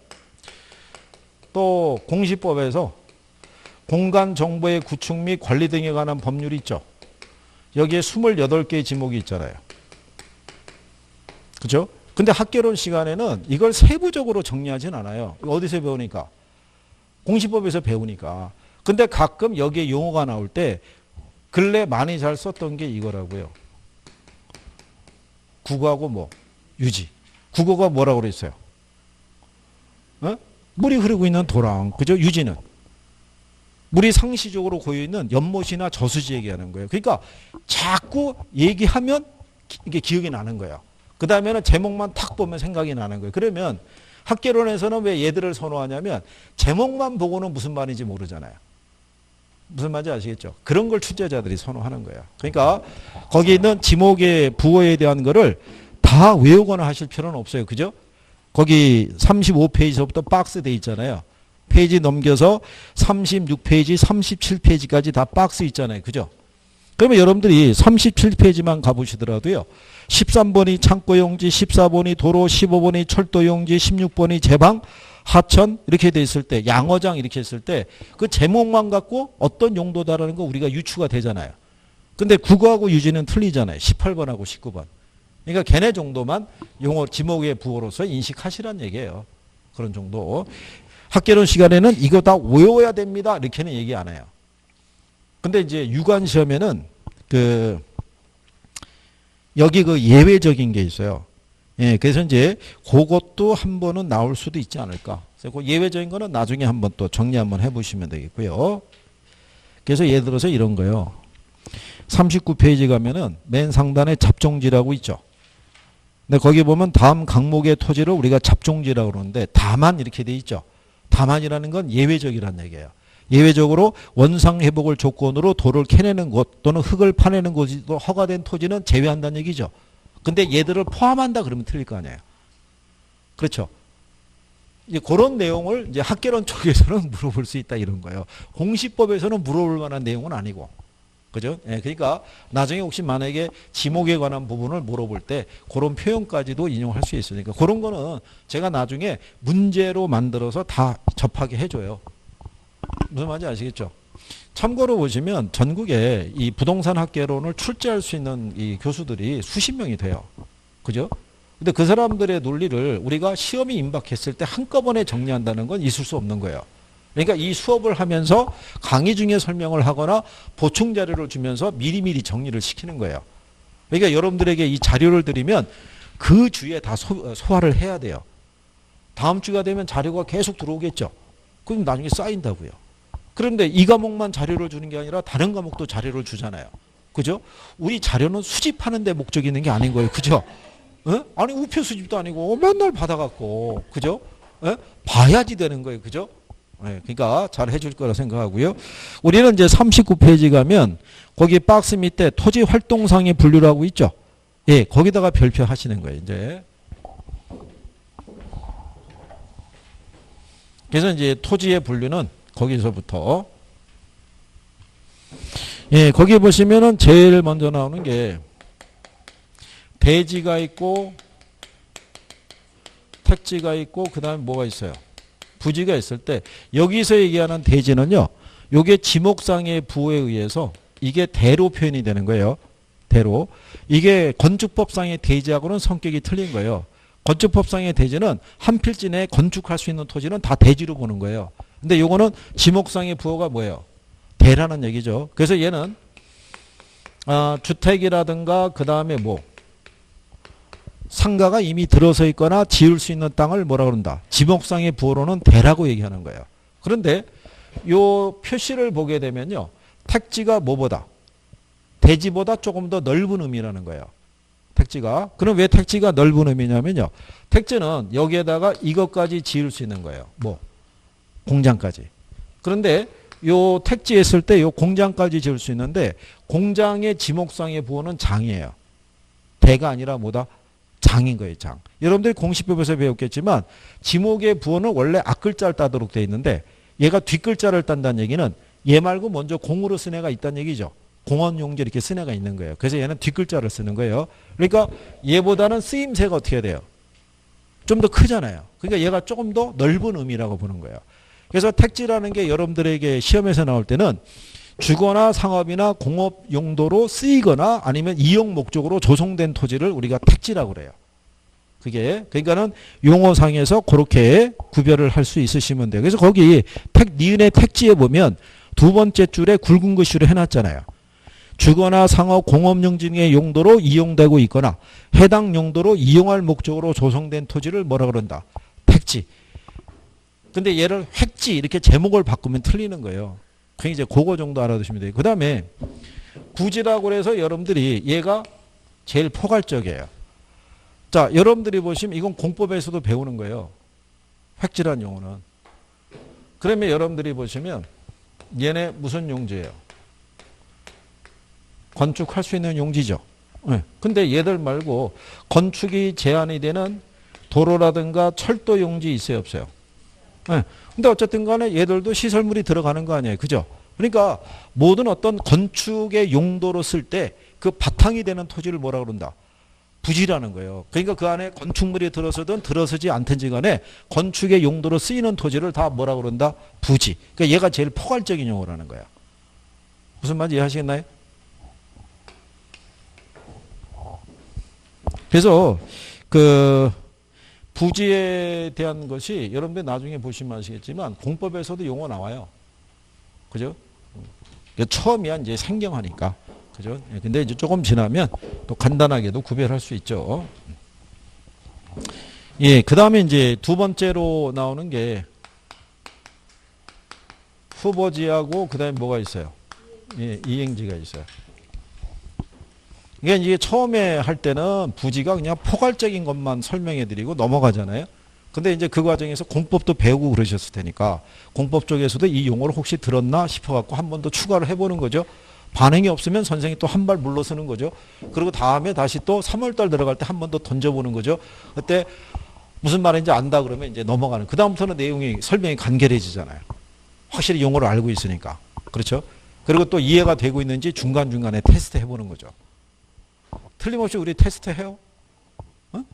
또 공시법에서 공간정보의 구축 및 관리 등에 관한 법률이 있죠. 여기에 28개의 지목이 있잖아요. 그죠? 근데 학개론 시간에는 이걸 세부적으로 정리하진 않아요. 어디서 배우니까? 공시법에서 배우니까. 근데 가끔 여기에 용어가 나올 때 근래 많이 잘 썼던 게 이거라고요. 국어하고 뭐? 유지. 국어가 뭐라고 그랬어요? 어? 물이 흐르고 있는 도랑. 그죠? 유지는. 물이 상시적으로 고여있는 연못이나 저수지 얘기하는 거예요. 그러니까 자꾸 얘기하면 이게 기억이 나는 거예요. 그 다음에는 제목만 탁 보면 생각이 나는 거예요. 그러면 학개론에서는 왜 얘들을 선호하냐면 제목만 보고는 무슨 말인지 모르잖아요. 무슨 말인지 아시겠죠? 그런 걸 출제자들이 선호하는 거예요. 그러니까 거기 있는 지목의 부호에 대한 거를 다 외우거나 하실 필요는 없어요. 그죠? 거기 35페이지서부터 박스 돼 있잖아요. 페이지 넘겨서 36페이지, 37페이지까지 다 박스 있잖아요. 그죠? 그러면 여러분들이 37페이지만 가보시더라도요. 13번이 창고용지, 14번이 도로, 15번이 철도용지, 16번이 제방, 하천 이렇게 돼 있을 때, 양어장 이렇게 했을 때 그 제목만 갖고 어떤 용도다라는 거 우리가 유추가 되잖아요. 근데 국어하고 유지는 틀리잖아요. 18번하고 19번. 그러니까 걔네 정도만 용어 지목의 부호로서 인식하시란 얘기예요. 그런 정도. 학개론 시간에는 이거 다 외워야 됩니다. 이렇게는 얘기 안 해요. 근데 이제 유관 시험에는 여기 예외적인 게 있어요. 예, 그래서 이제 그것도 한 번은 나올 수도 있지 않을까. 그래서 그 예외적인 거는 나중에 한번 또 정리 한번 해보시면 되겠고요. 그래서 예를 들어서 이런 거요. 39페이지 가면은 맨 상단에 잡종지라고 있죠. 근데 거기 보면 다음 강목의 토지를 우리가 잡종지라고 그러는데 다만 이렇게 돼 있죠. 다만이라는 건 예외적이라는 얘기예요. 예외적으로 원상 회복을 조건으로 돌을 캐내는 곳 또는 흙을 파내는 곳이 허가된 토지는 제외한다는 얘기죠. 근데 얘들을 포함한다 그러면 틀릴 거 아니에요. 그렇죠. 이제 그런 내용을 이제 학개론 쪽에서는 물어볼 수 있다 이런 거예요. 공시법에서는 물어볼 만한 내용은 아니고. 그죠? 예, 그러니까 나중에 혹시 만약에 지목에 관한 부분을 물어볼 때 그런 표현까지도 인용할 수 있으니까 그런 거는 제가 나중에 문제로 만들어서 다 접하게 해줘요. 무슨 말인지 아시겠죠? 참고로 보시면 전국에 이 부동산 학개론을 출제할 수 있는 이 교수들이 수십 명이 돼요. 그죠? 근데 그 사람들의 논리를 우리가 시험이 임박했을 때 한꺼번에 정리한다는 건 있을 수 없는 거예요. 그러니까 이 수업을 하면서 강의 중에 설명을 하거나 보충 자료를 주면서 미리미리 정리를 시키는 거예요. 그러니까 여러분들에게 이 자료를 드리면 그 주에 다 소화를 해야 돼요. 다음 주가 되면 자료가 계속 들어오겠죠. 그럼 나중에 쌓인다고요. 그런데 이 과목만 자료를 주는 게 아니라 다른 과목도 자료를 주잖아요. 그죠? 우리 자료는 수집하는 데 목적이 있는 게 아닌 거예요. 그죠? 어? 아니 우표 수집도 아니고 맨날 받아갖고 그죠? 어? 봐야지 되는 거예요. 그죠? 네, 그러니까 잘 해줄 거라 생각하고요. 우리는 이제 39페이지 가면 거기 박스 밑에 토지 활동상의 분류라고 있죠. 예, 거기다가 별표 하시는 거예요. 이제 그래서 이제 토지의 분류는 거기서부터 예, 거기 보시면은 제일 먼저 나오는 게 대지가 있고 택지가 있고 그 다음에 뭐가 있어요? 부지가 있을 때 여기서 얘기하는 대지는요. 요게 지목상의 부호에 의해서 이게 대로 표현이 되는 거예요. 대로. 이게 건축법상의 대지하고는 성격이 틀린 거예요. 건축법상의 대지는 한 필지 내에 건축할 수 있는 토지는 다 대지로 보는 거예요. 근데 요거는 지목상의 부호가 뭐예요? 대라는 얘기죠. 그래서 얘는 주택이라든가 그 다음에 뭐 상가가 이미 들어서 있거나 지을 수 있는 땅을 뭐라 그런다? 지목상의 부호로는 대라고 얘기하는 거예요. 그런데 요 표시를 보게 되면요. 택지가 뭐보다? 대지보다 조금 더 넓은 의미라는 거예요. 택지가. 그럼 왜 택지가 넓은 의미냐면요. 택지는 여기에다가 이것까지 지을 수 있는 거예요. 뭐? 공장까지. 그런데 요 택지에 있을 때 요 공장까지 지을 수 있는데 공장의 지목상의 부호는 장이에요. 대가 아니라 뭐다? 장인 거예요. 장. 여러분들이 공시법에서 배웠겠지만 지목의 부호는 원래 앞글자를 따도록 되어 있는데 얘가 뒷글자를 딴다는 얘기는 얘 말고 먼저 공으로 쓴 애가 있다는 얘기죠. 공원용지 이렇게 쓴 애가 있는 거예요. 그래서 얘는 뒷글자를 쓰는 거예요. 그러니까 얘보다는 쓰임새가 어떻게 돼요? 좀 더 크잖아요. 그러니까 얘가 조금 더 넓은 의미라고 보는 거예요. 그래서 택지라는 게 여러분들에게 시험에서 나올 때는 주거나 상업이나 공업 용도로 쓰이거나 아니면 이용 목적으로 조성된 토지를 우리가 택지라고 그래요. 그게 그러니까는 용어상에서 그렇게 구별을 할 수 있으시면 돼요. 그래서 거기 니은의 택지에 보면 두 번째 줄에 굵은 글씨로 해놨잖아요. 주거나 상업 공업용 등의 용도로 이용되고 있거나 해당 용도로 이용할 목적으로 조성된 토지를 뭐라 그런다? 택지. 근데 얘를 획지 이렇게 제목을 바꾸면 틀리는 거예요. 그냥 이제 그거 정도 알아두시면 돼요. 그 다음에 부지라고 해서 여러분들이 얘가 제일 포괄적이에요. 자, 여러분들이 보시면 이건 공법에서도 배우는 거예요. 획지란 용어는. 그러면 여러분들이 보시면 얘네 무슨 용지예요? 건축할 수 있는 용지죠. 네. 근데 얘들 말고 건축이 제한이 되는 도로라든가 철도 용지 있어요, 없어요? 네. 근데 어쨌든 간에 얘들도 시설물이 들어가는 거 아니에요. 그죠? 그러니까 모든 어떤 건축의 용도로 쓸 때 그 바탕이 되는 토지를 뭐라 그런다? 부지라는 거예요. 그러니까 그 안에 건축물이 들어서든 들어서지 않든지 간에 건축의 용도로 쓰이는 토지를 다 뭐라 그런다? 부지. 그러니까 얘가 제일 포괄적인 용어라는 거야. 무슨 말인지 이해하시겠나요? 그래서 그 부지에 대한 것이 여러분들 나중에 보시면 아시겠지만 공법에서도 용어 나와요. 그죠? 처음이야 이제 생경하니까. 그죠? 근데 이제 조금 지나면 또 간단하게도 구별할 수 있죠. 예, 그 다음에 이제 두 번째로 나오는 게 후보지하고 그 다음에 뭐가 있어요? 예, 이행지가 있어요. 이게 처음에 할 때는 부지가 그냥 포괄적인 것만 설명해 드리고 넘어가잖아요. 근데 이제 그 과정에서 공법도 배우고 그러셨을 테니까 공법 쪽에서도 이 용어를 혹시 들었나 싶어갖고 한 번 더 추가를 해보는 거죠. 반응이 없으면 선생님이 또 한 발 물러서는 거죠. 그리고 다음에 다시 또 3월달 들어갈 때 한 번 더 던져보는 거죠. 그때 무슨 말인지 안다 그러면 이제 넘어가는. 그 다음부터는 내용이 설명이 간결해지잖아요. 확실히 용어를 알고 있으니까. 그렇죠? 그리고 또 이해가 되고 있는지 중간중간에 테스트 해보는 거죠. 틀림없이 우리 테스트 해요. 어?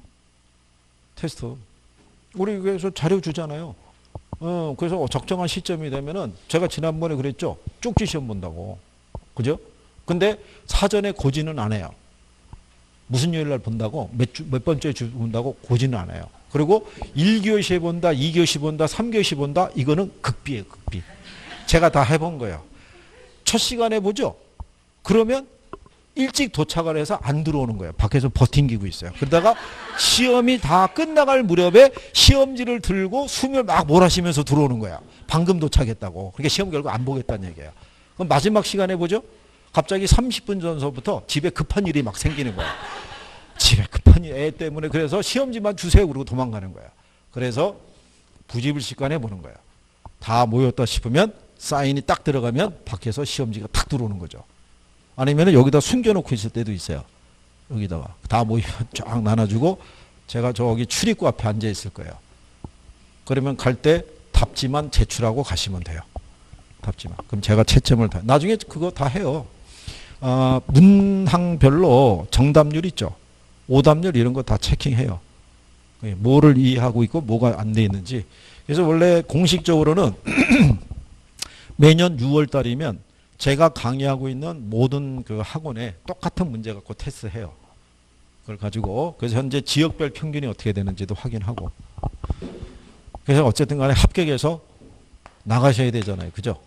테스트. 우리 그래서 자료 주잖아요. 그래서 적정한 시점이 되면은 제가 지난번에 그랬죠. 쪽지 시험 본다고. 그죠? 근데 사전에 고지는 안 해요. 무슨 요일 날 본다고, 몇 번째 주 본다고 고지는 안 해요. 그리고 1교시 본다, 2교시 본다, 3교시 본다, 이거는 극비예요, 극비. 제가 다 해본 거예요. 첫 시간에 보죠? 그러면 일찍 도착을 해서 안 들어오는 거예요. 밖에서 버팅기고 있어요. 그러다가 시험이 다 끝나갈 무렵에 시험지를 들고 숨을 막 몰아쉬면서 들어오는 거야. 방금 도착했다고. 그러니까 시험 결과 안 보겠다는 얘기예요. 그럼 마지막 시간에 보죠? 갑자기 30분 전서부터 집에 급한 일이 막 생기는 거야. 집에 급한 일, 애 때문에. 그래서 시험지만 주세요. 그러고 도망가는 거야. 그래서 부지불식간에 보는 거야. 다 모였다 싶으면 사인이 딱 들어가면 밖에서 시험지가 탁 들어오는 거죠. 아니면 여기다 숨겨놓고 있을 때도 있어요. 여기다가 다 모이면 쫙 나눠주고 제가 저기 출입구 앞에 앉아 있을 거예요. 그러면 갈 때 답지만 제출하고 가시면 돼요. 답지만. 그럼 제가 채점을 다. 나중에 그거 다 해요. 문항별로 정답률 있죠. 오답률 이런 거 다 체킹해요. 뭐를 이해하고 있고 뭐가 안 돼 있는지. 그래서 원래 공식적으로는 매년 6월 달이면 제가 강의하고 있는 모든 그 학원에 똑같은 문제 갖고 테스트해요. 그걸 가지고 그래서 현재 지역별 평균이 어떻게 되는지도 확인하고. 그래서 어쨌든 간에 합격해서 나가셔야 되잖아요. 그죠?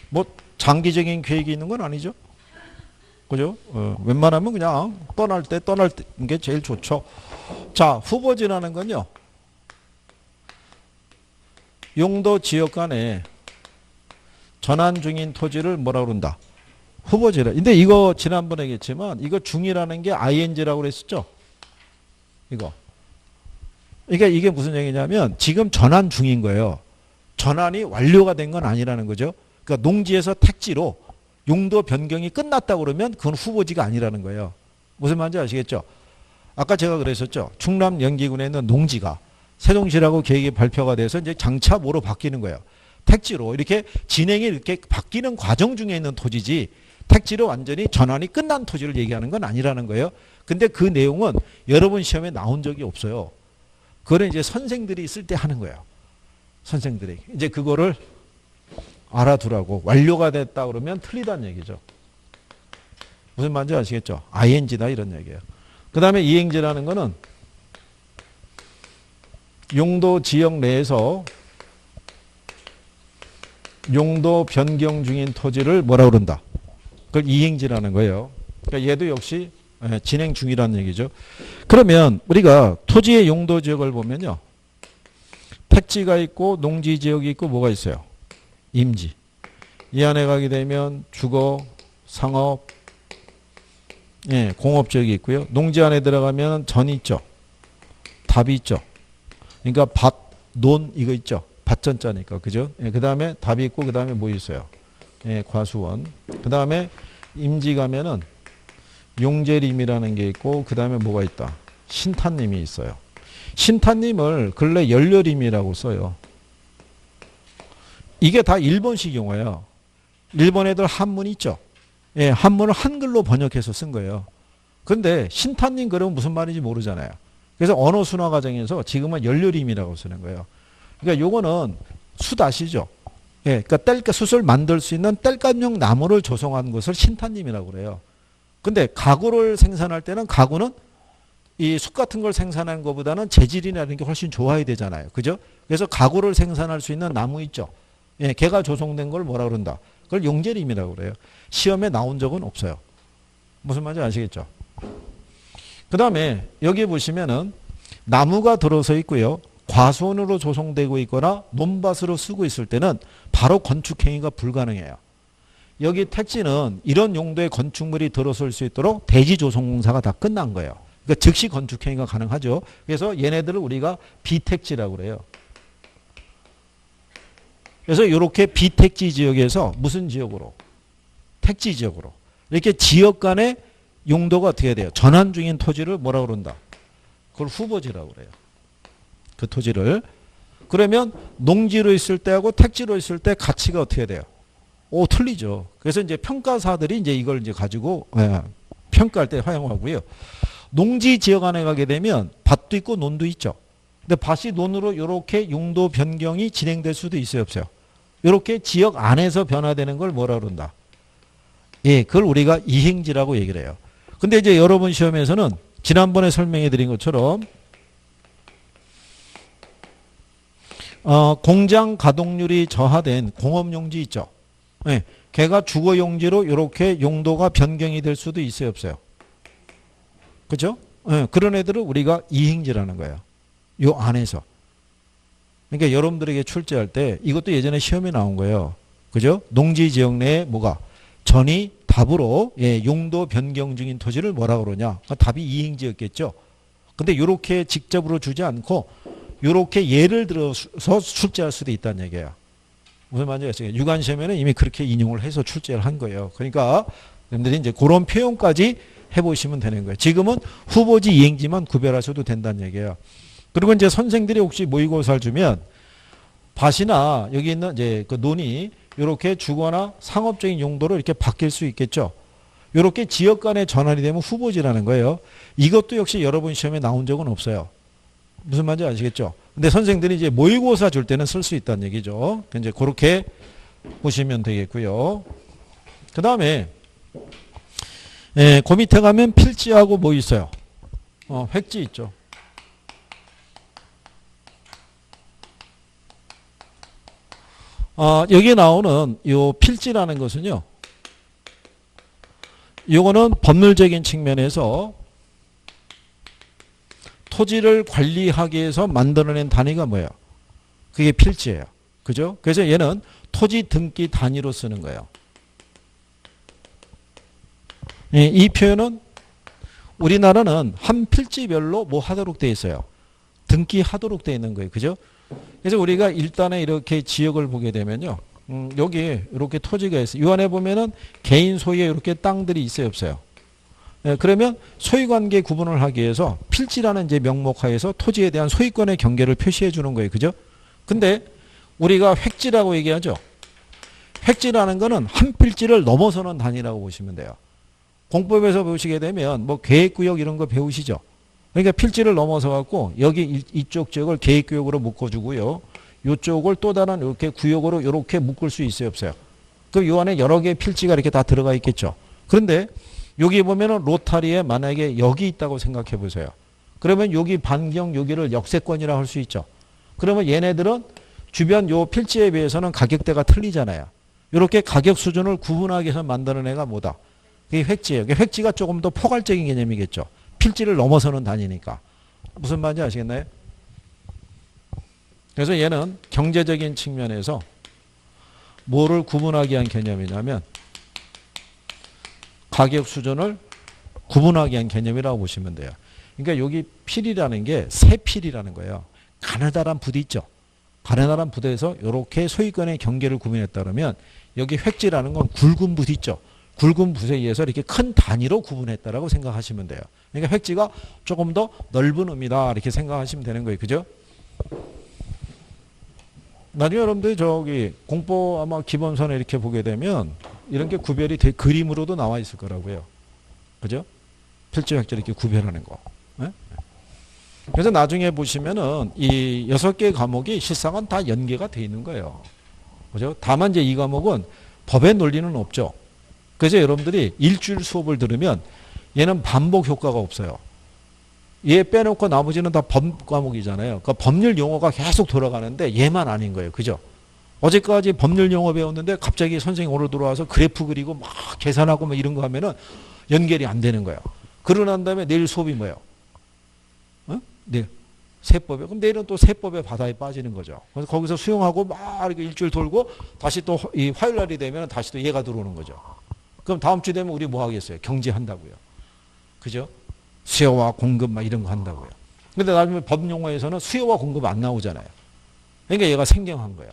뭐 장기적인 계획이 있는 건 아니죠. 그죠? 웬만하면 그냥 떠날 때 게 제일 좋죠. 자, 후보지라는 건요. 용도 지역 간에 전환 중인 토지를 뭐라 그런다? 후보지라. 근데 이거 지난번에 얘기했지만 이거 중이라는 게 ing라고 그랬었죠? 이거. 그러니까 이게 무슨 얘기냐면 지금 전환 중인 거예요. 전환이 완료가 된 건 아니라는 거죠. 그러니까 농지에서 택지로 용도 변경이 끝났다 그러면 그건 후보지가 아니라는 거예요. 무슨 말인지 아시겠죠? 아까 제가 그랬었죠. 충남 연기군에 있는 농지가 세종시라고 계획이 발표가 돼서 이제 장차 뭐로 바뀌는 거예요. 택지로 이렇게 진행이 이렇게 바뀌는 과정 중에 있는 토지지 택지로 완전히 전환이 끝난 토지를 얘기하는 건 아니라는 거예요. 근데 그 내용은 여러분 시험에 나온 적이 없어요. 그거는 이제 선생들이 있을 때 하는 거예요. 선생들이. 이제 그거를 알아두라고. 완료가 됐다 그러면 틀리다는 얘기죠. 무슨 말인지 아시겠죠? ing다 이런 얘기예요. 그 다음에 이행지라는 거는 용도 지역 내에서 용도 변경 중인 토지를 뭐라 그런다? 그걸 이행지라는 거예요. 그러니까 얘도 역시 진행 중이라는 얘기죠. 그러면 우리가 토지의 용도 지역을 보면요. 택지가 있고 농지 지역이 있고 뭐가 있어요? 임지. 이 안에 가게 되면 주거, 상업, 공업 지역이 있고요. 농지 안에 들어가면 전이 있죠. 답이 있죠. 그러니까 밭, 논 이거 있죠. 밭전자니까. 그죠? 그 다음에 답이 있고 그 다음에 뭐 있어요? 과수원. 그 다음에 임지 가면은 용재림이라는 게 있고 그 다음에 뭐가 있다? 신탄림이 있어요. 신탄림을 근래 연료림이라고 써요. 이게 다 일본식 용어예요. 일본 애들 한문 있죠. 한문을 한글로 번역해서 쓴 거예요. 그런데 신탄림 그러면 무슨 말인지 모르잖아요. 그래서 언어 순화 과정에서 지금은 연료림이라고 쓰는 거예요. 그러니까 요거는 숯 아시죠? 그러니까 숯을 만들 수 있는 땔감용 나무를 조성한 것을 신탄림이라고 그래요. 근데 가구를 생산할 때는 가구는 이 숯 같은 걸 생산하는 것보다는 재질이나 이런 게 훨씬 좋아야 되잖아요. 그죠? 그래서 가구를 생산할 수 있는 나무 있죠. 걔가 조성된 걸 뭐라 그런다? 그걸 용재림이라고 그래요. 시험에 나온 적은 없어요. 무슨 말인지 아시겠죠? 그 다음에 여기 보시면은 나무가 들어서 있고요. 과수원으로 조성되고 있거나 논밭으로 쓰고 있을 때는 바로 건축행위가 불가능해요. 여기 택지는 이런 용도의 건축물이 들어설 수 있도록 대지조성공사가 다 끝난 거예요. 그러니까 즉시 건축행위가 가능하죠. 그래서 얘네들을 우리가 비택지라고 그래요. 그래서 이렇게 비택지 지역에서 무슨 지역으로? 택지 지역으로. 이렇게 지역 간의 용도가 어떻게 돼요? 전환 중인 토지를 뭐라고 그런다? 그걸 후보지라고 그래요. 그 토지를 그러면 농지로 있을 때하고 택지로 있을 때 가치가 어떻게 돼요? 오, 틀리죠. 그래서 이제 평가사들이 이제 이걸 이제 가지고 평가할 때 활용하고요. 농지 지역 안에 가게 되면 밭도 있고 논도 있죠. 근데 밭이 논으로 이렇게 용도 변경이 진행될 수도 있어요, 없어요? 이렇게 지역 안에서 변화되는 걸 뭐라 그런다? 예, 그걸 우리가 이행지라고 얘기를 해요. 근데 이제 여러분 시험에서는 지난번에 설명해 드린 것처럼 공장 가동률이 저하된 공업용지 있죠. 예, 걔가 주거용지로 이렇게 용도가 변경이 될 수도 있어요, 없어요? 그죠? 예, 그런 애들을 우리가 이행지라는 거예요. 요 안에서. 그러니까 여러분들에게 출제할 때 이것도 예전에 시험에 나온 거예요. 그죠? 농지 지역 내에 뭐가 전이 답으로 용도 변경 중인 토지를 뭐라 그러냐? 그러니까 답이 이행지였겠죠. 근데 이렇게 직접으로 주지 않고 이렇게 예를 들어서 출제할 수도 있다는 얘기예요. 무슨 말인지 아시겠어요? 유관 시험에는 이미 그렇게 인용을 해서 출제를 한 거예요. 그러니까 여러분들이 이제 그런 표현까지 해보시면 되는 거예요. 지금은 후보지 이행지만 구별하셔도 된다는 얘기예요. 그리고 이제 선생들이 혹시 모의고사를 주면 밭이나 여기 있는 이제 그 논이 이렇게 주거나 상업적인 용도로 이렇게 바뀔 수 있겠죠. 이렇게 지역 간의 전환이 되면 후보지라는 거예요. 이것도 역시 여러분 시험에 나온 적은 없어요. 무슨 말인지 아시겠죠? 근데 선생들이 이제 모의고사 줄 때는 쓸 수 있다는 얘기죠. 이제 그렇게 보시면 되겠고요. 그 다음에 그 밑에 가면 필지하고 뭐 있어요? 획지 있죠. 여기에 나오는 요 필지라는 것은요. 요거는 법률적인 측면에서 토지를 관리하기 위해서 만들어낸 단위가 뭐예요? 그게 필지예요. 그죠? 그래서 얘는 토지 등기 단위로 쓰는 거예요. 이 표현은 우리나라는 한 필지별로 뭐 하도록 되어 있어요? 등기하도록 되어 있는 거예요. 그죠? 그래서 우리가 일단에 이렇게 지역을 보게 되면요. 여기 이렇게 토지가 있어요. 이 안에 보면은 개인 소유의 이렇게 땅들이 있어요, 없어요? 그러면 소유관계 구분을 하기 위해서 필지라는 이제 명목하에서 토지에 대한 소유권의 경계를 표시해 주는 거예요. 그죠? 근데 우리가 획지라고 얘기하죠. 획지라는 거는 한 필지를 넘어서는 단위라고 보시면 돼요. 공법에서 보시게 되면 뭐 계획구역 이런 거 배우시죠? 그러니까 필지를 넘어서 갖고 여기 이쪽 지역을 계획구역으로 묶어주고요. 이쪽을 또 다른 이렇게 구역으로 이렇게 묶을 수 있어요, 없어요? 그럼 이 안에 여러 개의 필지가 이렇게 다 들어가 있겠죠. 그런데 여기 보면은 로타리에 만약에 여기 있다고 생각해 보세요. 그러면 여기 반경 여기를 역세권이라고 할 수 있죠. 그러면 얘네들은 주변 요 필지에 비해서는 가격대가 틀리잖아요. 이렇게 가격 수준을 구분하기 위해서 만드는 애가 뭐다? 그게 획지예요. 획지가 조금 더 포괄적인 개념이겠죠. 필지를 넘어서는 단위니까. 무슨 말인지 아시겠나요? 그래서 얘는 경제적인 측면에서 뭐를 구분하기 위한 개념이냐면 가격 수준을 구분하기 위한 개념이라고 보시면 돼요. 그러니까 여기 필이라는 게 세 필이라는 거예요. 가느다란 부대 있죠. 가느다란 부대에서 이렇게 소유권의 경계를 구분했다 그러면 여기 획지라는 건 굵은 부대 있죠. 굵은 붓에 의해서 이렇게 큰 단위로 구분했다라고 생각하시면 돼요. 그러니까 획지가 조금 더 넓은 의미다 이렇게 생각하시면 되는 거예요. 그죠? 나중에 여러분들이 저기 공법 아마 기본서에 이렇게 보게 되면 이런 게 구별이 그림으로도 나와 있을 거라고요. 그죠? 필지 획지 이렇게 구별하는 거. 네? 그래서 나중에 보시면은 이 6개 과목이 실상은 다 연계가 돼 있는 거예요. 그죠? 다만 이제 이 과목은 법의 논리는 없죠. 그래서 여러분들이 일주일 수업을 들으면 얘는 반복 효과가 없어요. 얘 빼놓고 나머지는 다 법 과목이잖아요. 그러니까 법률 용어가 계속 돌아가는데 얘만 아닌 거예요. 그죠? 어제까지 법률 용어 배웠는데 갑자기 선생님 오늘 들어와서 그래프 그리고 막 계산하고 막 이런 거 하면은 연결이 안 되는 거예요. 그러고 난 다음에 내일 수업이 뭐예요? 내일 세법에. 그럼 내일은 또 세법의 바다에 빠지는 거죠. 그래서 거기서 수용하고 막 이렇게 일주일 돌고 다시 또 이 화요일 날이 되면 다시 또 얘가 들어오는 거죠. 그럼 다음 주 되면 우리 뭐 하겠어요? 경제 한다고요. 그죠? 수요와 공급 막 이런 거 한다고요. 근데 나중에 법 용어에서는 수요와 공급 안 나오잖아요. 그러니까 얘가 생경한 거야.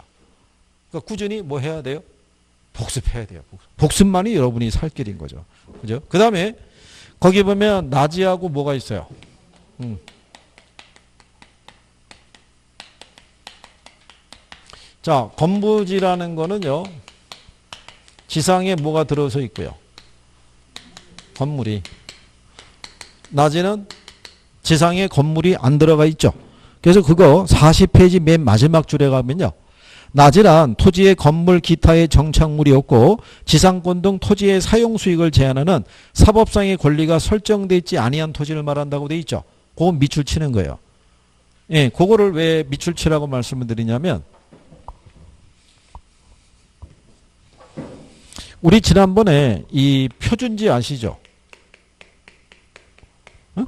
그러니까 꾸준히 뭐 해야 돼요? 복습해야 돼요. 복습만이 여러분이 살 길인 거죠. 그죠? 그 다음에 거기 보면 나지하고 뭐가 있어요? 자, 건부지라는 거는요. 지상에 뭐가 들어서 있고요. 건물이. 낮에는 지상에 건물이 안 들어가 있죠. 그래서 그거 40페이지 맨 마지막 줄에 가면요. 낮이란 토지의 건물 기타의 정착물이 없고 지상권 등 토지의 사용 수익을 제한하는 사법상의 권리가 설정되어 있지 아니한 토지를 말한다고 돼 있죠. 그건 밑줄 치는 거예요. 예, 그거를 왜 밑줄 치라고 말씀을 드리냐면 우리 지난번에 이 표준지 아시죠? 응?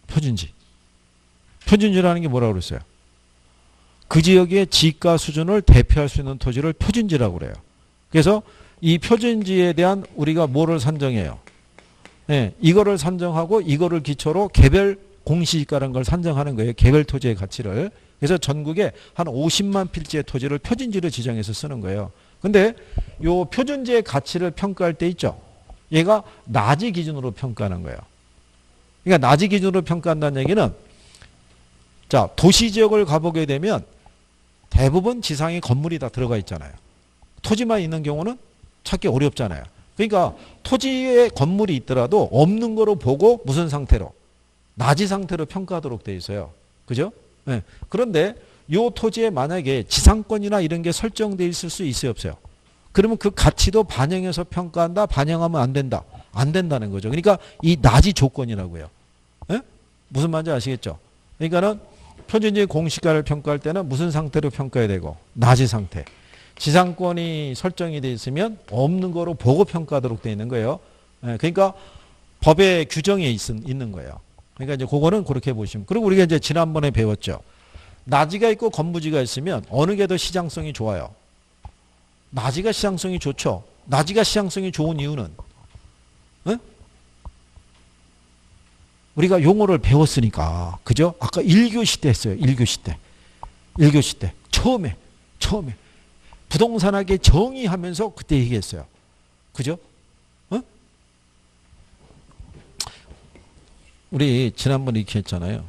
표준지. 표준지라는 게 뭐라고 그랬어요? 그 지역의 지가 수준을 대표할 수 있는 토지를 표준지라고 그래요. 그래서 이 표준지에 대한 우리가 뭐를 산정해요? 네, 이거를 산정하고 이거를 기초로 개별 공시지가라는 걸 산정하는 거예요. 개별 토지의 가치를. 그래서 전국에 한 50만 필지의 토지를 표준지로 지정해서 쓰는 거예요. 근데 요 표준지의 가치를 평가할 때 있죠. 얘가 낮이 기준으로 평가하는 거예요. 그러니까 낮이 기준으로 평가한다는 얘기는 자, 도시 지역을 가보게 되면 대부분 지상에 건물이 다 들어가 있잖아요. 토지만 있는 경우는 찾기 어렵잖아요. 그러니까 토지에 건물이 있더라도 없는 거로 보고 무슨 상태로? 낮이 상태로 평가하도록 돼 있어요. 그죠? 네. 그런데 이 토지에 만약에 지상권이나 이런 게 설정되어 있을 수 있어요, 없어요? 그러면 그 가치도 반영해서 평가한다, 반영하면 안 된다. 안 된다는 거죠. 그러니까 이 낮이 조건이라고요. 네? 무슨 말인지 아시겠죠? 그러니까는 표준지의 공시가를 평가할 때는 무슨 상태로 평가해야 되고 낮이 상태. 지상권이 설정이 되어 있으면 없는 거로 보고 평가하도록 되어 있는 거예요. 그러니까 법의 규정에 있는 거예요. 그러니까 이제 그거는 그렇게 보시면. 그리고 우리가 이제 지난번에 배웠죠. 낮이가 있고 건부지가 있으면 어느 게 더 시장성이 좋아요? 낮이가 시장성이 좋죠. 낮이가 시장성이 좋은 이유는 우리가 용어를 배웠으니까. 그죠? 아까 1교시 때 했어요. 1교시 때. 1교시 때. 처음에. 부동산학의 정의하면서 그때 얘기했어요. 그죠? 우리 지난번에 이렇게 했잖아요.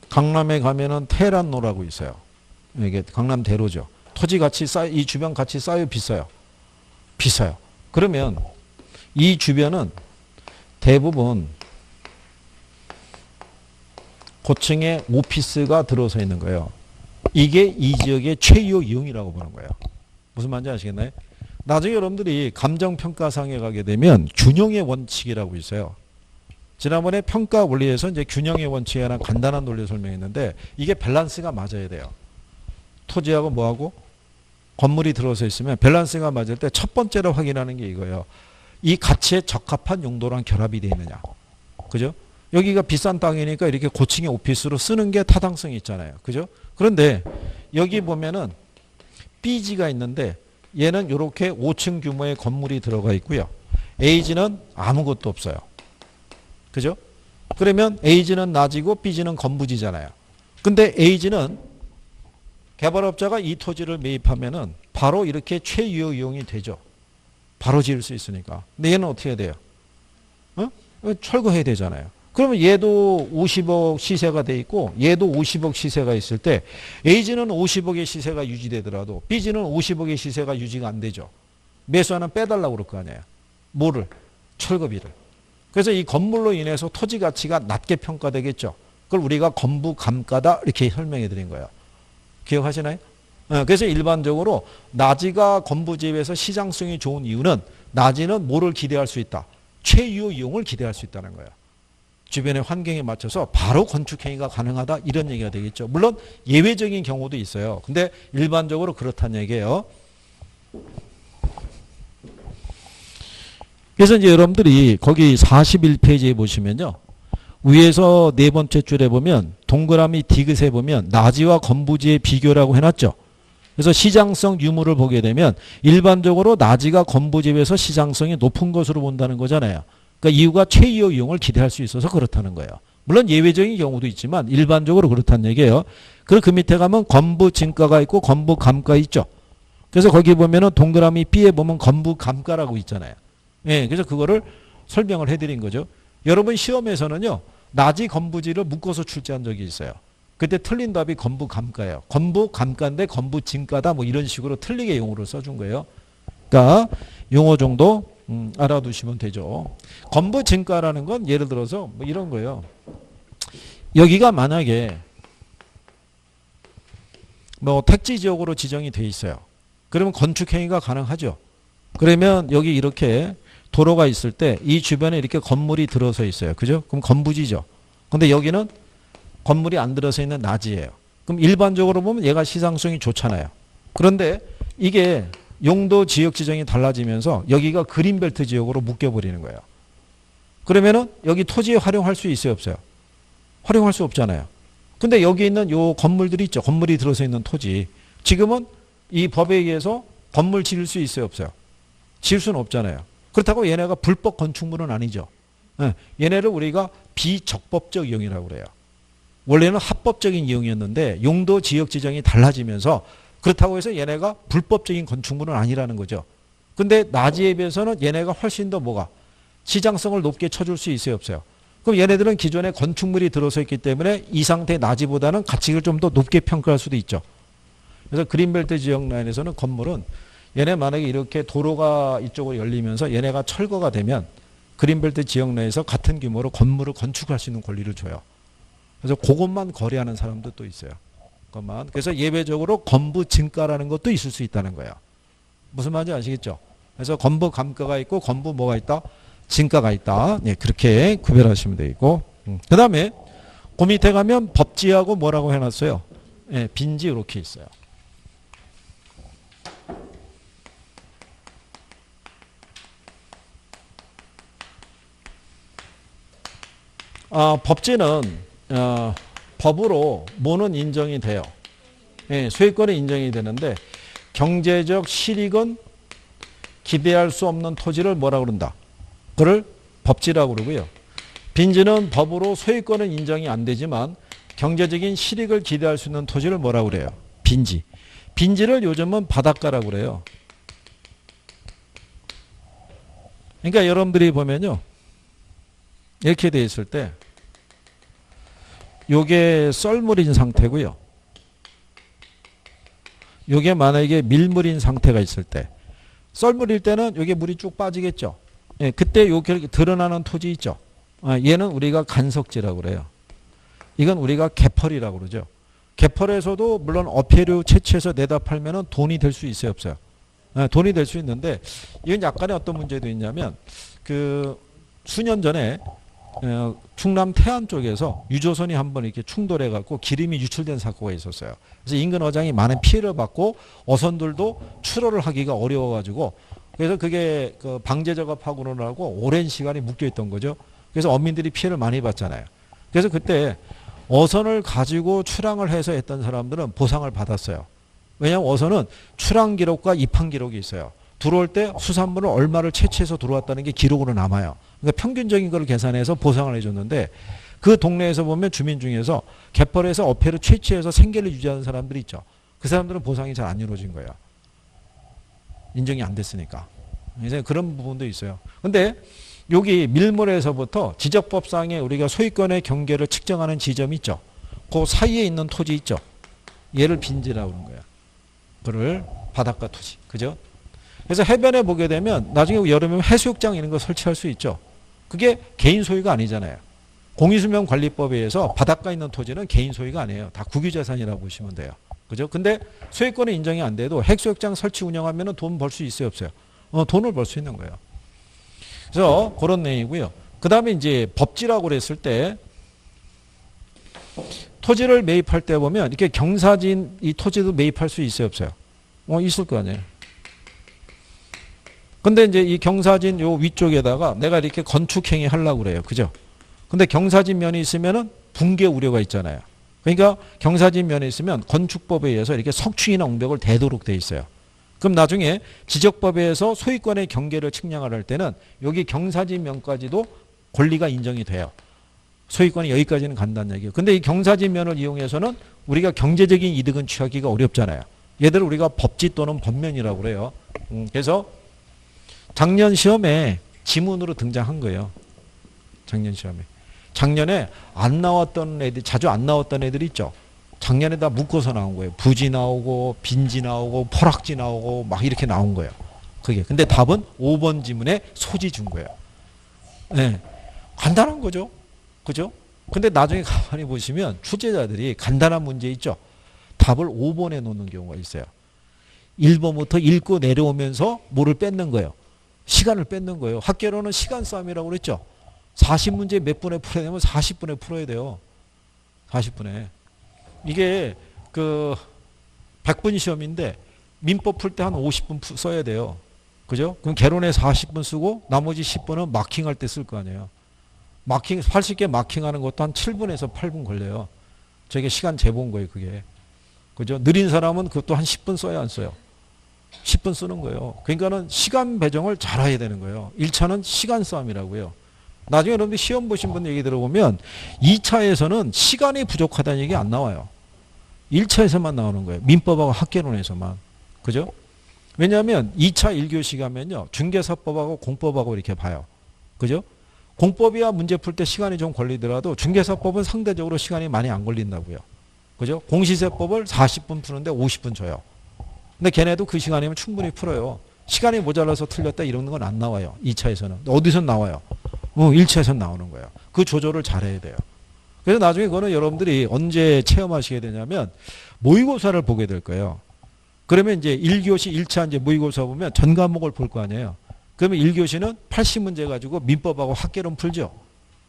강남에 가면은 테란노라고 있어요. 이게 강남대로죠. 토지 가치 이 주변 가치 싸요, 비싸요? 비싸요. 그러면 이 주변은 대부분 고층에 오피스가 들어서 있는 거예요. 이게 이 지역의 최유 이용이라고 보는 거예요. 무슨 말인지 아시겠나요? 나중에 여러분들이 감정평가상에 가게 되면 균형의 원칙이라고 있어요. 지난번에 평가 원리에서 이제 균형의 원칙에 관한 간단한 논리 설명했는데 이게 밸런스가 맞아야 돼요. 토지하고 뭐하고 건물이 들어서 있으면 밸런스가 맞을 때 첫 번째로 확인하는 게 이거예요. 이 가치에 적합한 용도랑 결합이 되어 있느냐. 그죠? 여기가 비싼 땅이니까 이렇게 고층의 오피스로 쓰는 게 타당성이 있잖아요. 그죠? 그런데 여기 보면은 B지가 있는데 얘는 이렇게 5층 규모의 건물이 들어가 있고요. A지는 아무것도 없어요. 그죠? 그러면 A지는 낮이고 B지는 건부지잖아요. 근데 A지는 개발업자가 이 토지를 매입하면은 바로 이렇게 최유효 이용이 되죠. 바로 지을 수 있으니까. 근데 얘는 어떻게 해야 돼요? 철거해야 되잖아요. 그러면 얘도 50억 시세가 돼 있고 얘도 50억 시세가 있을 때 A지는 50억의 시세가 유지되더라도 B지는 50억의 시세가 유지가 안 되죠. 매수하는 빼달라고 그럴 거 아니에요. 뭐를? 철거비를. 그래서 이 건물로 인해서 토지 가치가 낮게 평가되겠죠. 그걸 우리가 건부감가다 이렇게 설명해 드린 거예요. 기억하시나요? 그래서 일반적으로 낮이가 건부지에 비해서 시장성이 좋은 이유는 낮이는 뭐를 기대할 수 있다? 최유 이용을 기대할 수 있다는 거예요. 주변의 환경에 맞춰서 바로 건축행위가 가능하다 이런 얘기가 되겠죠. 물론 예외적인 경우도 있어요. 근데 일반적으로 그렇다는 얘기예요. 그래서 이제 여러분들이 거기 41페이지에 보시면요. 위에서 네 번째 줄에 보면 동그라미 디귿에 보면 낮이와 건부지의 비교라고 해놨죠. 그래서 시장성 유무를 보게 되면 일반적으로 낮이가 건부지에 비해서 시장성이 높은 것으로 본다는 거잖아요. 그러니까 이유가 최유 이용을 기대할 수 있어서 그렇다는 거예요. 물론 예외적인 경우도 있지만 일반적으로 그렇다는 얘기예요. 그리고 그 밑에 가면 건부진가가 있고 건부감가 있죠. 그래서 거기 보면은 동그라미 B에 보면 건부감가라고 있잖아요. 예, 그래서 그거를 설명을 해드린 거죠. 여러분 시험에서는요. 낮이 건부지를 묶어서 출제한 적이 있어요. 그때 틀린 답이 건부감가예요. 건부감가인데 건부진가다 뭐 이런 식으로 틀리게 용어를 써준 거예요. 그러니까 용어 정도 알아두시면 되죠. 건부진가라는 건 예를 들어서 뭐 이런 거예요. 여기가 만약에 뭐 택지 지역으로 지정이 돼 있어요. 그러면 건축행위가 가능하죠. 그러면 여기 이렇게 도로가 있을 때 이 주변에 이렇게 건물이 들어서 있어요. 그죠? 그럼 건부지죠. 근데 여기는 건물이 안 들어서 있는 낮이에요. 그럼 일반적으로 보면 얘가 시상성이 좋잖아요. 그런데 이게 용도 지역 지정이 달라지면서 여기가 그린벨트 지역으로 묶여버리는 거예요. 그러면은 여기 토지에 활용할 수 있어요, 없어요? 활용할 수 없잖아요. 근데 여기 있는 요 건물들이 있죠. 건물이 들어서 있는 토지. 지금은 이 법에 의해서 건물 지을 수 있어요, 없어요? 지을 수는 없잖아요. 그렇다고 얘네가 불법 건축물은 아니죠. 얘네를 우리가 비적법적 이용이라고 그래요. 원래는 합법적인 이용이었는데 용도 지역 지정이 달라지면서 그렇다고 해서 얘네가 불법적인 건축물은 아니라는 거죠. 근데 나지에 비해서는 얘네가 훨씬 더 뭐가 시장성을 높게 쳐줄 수 있어요, 없어요? 그럼 얘네들은 기존에 건축물이 들어서 있기 때문에 이 상태 나지보다는 가치를 좀 더 높게 평가할 수도 있죠. 그래서 그린벨트 지역 라인에서는 건물은 얘네 만약에 이렇게 도로가 이쪽으로 열리면서 얘네가 철거가 되면 그린벨트 지역 내에서 같은 규모로 건물을 건축할 수 있는 권리를 줘요. 그래서 그것만 거래하는 사람도 또 있어요. 그것만. 그래서 예외적으로 건부 증가라는 것도 있을 수 있다는 거예요. 무슨 말인지 아시겠죠? 그래서 건부 감가가 있고 건부 뭐가 있다? 진가가 있다. 네, 그렇게 구별하시면 되고. 그 다음에 그 밑에 가면 법지하고 뭐라고 해놨어요? 네, 빈지 이렇게 있어요. 법지는 법으로 뭐는 인정이 돼요. 네, 소유권이 인정이 되는데 경제적 실익은 기대할 수 없는 토지를 뭐라고 그런다? 그걸 법지라고 그러고요. 빈지는 법으로 소유권은 인정이 안 되지만 경제적인 실익을 기대할 수 있는 토지를 뭐라고 그래요? 빈지. 빈지를 요즘은 바닷가라고 그래요. 그러니까 여러분들이 보면요. 이렇게 돼 있을 때 요게 썰물인 상태고요. 요게 만약에 밀물인 상태가 있을 때 썰물일 때는 요게 물이 쭉 빠지겠죠. 예, 그때 요게 드러나는 토지 있죠. 얘는 우리가 간석지라고 그래요. 이건 우리가 개펄이라고 그러죠. 개펄에서도 물론 어패류 채취해서 내다 팔면은 돈이 될 수 있어요, 없어요? 돈이 될 수 있는데 이건 약간의 어떤 문제도 있냐면 그 수년 전에 충남 태안 쪽에서 유조선이 한번 이렇게 충돌해 갖고 기름이 유출된 사고가 있었어요. 그래서 인근 어장이 많은 피해를 받고 어선들도 출하를 하기가 어려워 가지고 그래서 그게 그 방제 작업하고 그러느라고 오랜 시간이 묶여 있던 거죠. 그래서 어민들이 피해를 많이 봤잖아요. 그래서 그때 어선을 가지고 출항을 해서 했던 사람들은 보상을 받았어요. 왜냐하면 어선은 출항 기록과 입항 기록이 있어요. 들어올 때 수산물을 얼마를 채취해서 들어왔다는 게 기록으로 남아요. 그러니까 평균적인 걸 계산해서 보상을 해줬는데 그 동네에서 보면 주민 중에서 개펄에서 어패를 채취해서 생계를 유지하는 사람들이 있죠. 그 사람들은 보상이 잘 안 이루어진 거예요. 인정이 안 됐으니까. 이제 그런 부분도 있어요. 근데 여기 밀물에서부터 지적법상에 우리가 소유권의 경계를 측정하는 지점이 있죠. 그 사이에 있는 토지 있죠. 얘를 빈지라고 그러는 거예요. 그를 바닷가 토지. 그죠? 그래서 해변에 보게 되면 나중에 여름에 해수욕장 이런 거 설치할 수 있죠. 그게 개인 소유가 아니잖아요. 공유수면관리법에 의해서 바닷가에 있는 토지는 개인 소유가 아니에요. 다 국유재산이라고 보시면 돼요. 그죠? 근데 소유권은 인정이 안 돼도 해수욕장 설치 운영하면 돈 벌 수 있어요, 없어요? 돈을 벌 수 있는 거예요. 그래서 그런 내용이고요. 그 다음에 이제 법지라고 그랬을 때 토지를 매입할 때 보면 이렇게 경사진 이 토지도 매입할 수 있어요, 없어요? 있을 거 아니에요. 근데 이제 이 경사진 요 위쪽에다가 내가 이렇게 건축행위 하려고 그래요. 그죠? 근데 경사진 면이 있으면은 붕괴 우려가 있잖아요. 그러니까 경사진 면에 있으면 건축법에 의해서 이렇게 석축이나 옹벽을 대도록 돼 있어요. 그럼 나중에 지적법에 의해서 소유권의 경계를 측량을 할 때는 여기 경사진 면까지도 권리가 인정이 돼요. 소유권이 여기까지는 간다는 얘기예요. 근데 이 경사진 면을 이용해서는 우리가 경제적인 이득은 취하기가 어렵잖아요. 얘들을 우리가 법지 또는 법면이라고 그래요. 그래서 작년 시험에 지문으로 등장한 거예요. 작년 시험에. 작년에 안 나왔던 애들, 자주 안 나왔던 애들 있죠. 작년에 다 묶어서 나온 거예요. 부지 나오고 빈지 나오고 포락지 나오고 막 이렇게 나온 거예요. 그게. 근데 답은 5번 지문에 소지 준 거예요. 네. 간단한 거죠. 그죠? 근데 나중에 가만히 보시면 출제자들이 간단한 문제 있죠. 답을 5번에 놓는 경우가 있어요. 1번부터 읽고 내려오면서 뭐를 뺏는 거예요. 시간을 뺏는 거예요. 학계로는 시간 싸움이라고 그랬죠. 40문제 몇 분에 풀어야 되면 40분에 풀어야 돼요. 40분에. 이게 그 100분 시험인데 민법 풀 때 한 50분 써야 돼요. 그죠? 그럼 개론에 40분 쓰고 나머지 10분은 마킹할 때 쓸 거 아니에요. 마킹 80개 마킹하는 것도 한 7분에서 8분 걸려요. 저게 시간 재본 거예요, 그게. 그죠? 느린 사람은 그것도 한 10분 써야 안 써요. 10분 쓰는 거예요. 그러니까는 시간 배정을 잘해야 되는 거예요. 1차는 시간 싸움이라고요. 나중에 여러분들 시험 보신 분 얘기 들어보면 2차에서는 시간이 부족하다는 얘기 안 나와요. 1차에서만 나오는 거예요. 민법하고 학개론에서만. 그죠? 왜냐하면 2차 1교시 가면요. 중개사법하고 공법하고 이렇게 봐요. 그죠? 공법이야 문제 풀 때 시간이 좀 걸리더라도 중개사법은 상대적으로 시간이 많이 안 걸린다고요. 그죠? 공시세법을 40분 푸는데 50분 줘요. 근데 걔네도 그 시간이면 충분히 풀어요. 시간이 모자라서 틀렸다 이런 건 안 나와요. 2차에서는. 어디서 나와요? 1차에서 나오는 거예요. 그 조절을 잘해야 돼요. 그래서 나중에 그거는 여러분들이 언제 체험하시게 되냐면 모의고사를 보게 될 거예요. 그러면 이제 1교시 1차 이제 모의고사 보면 전 과목을 볼 거 아니에요. 그러면 1교시는 80문제 가지고 민법하고 학개론 풀죠.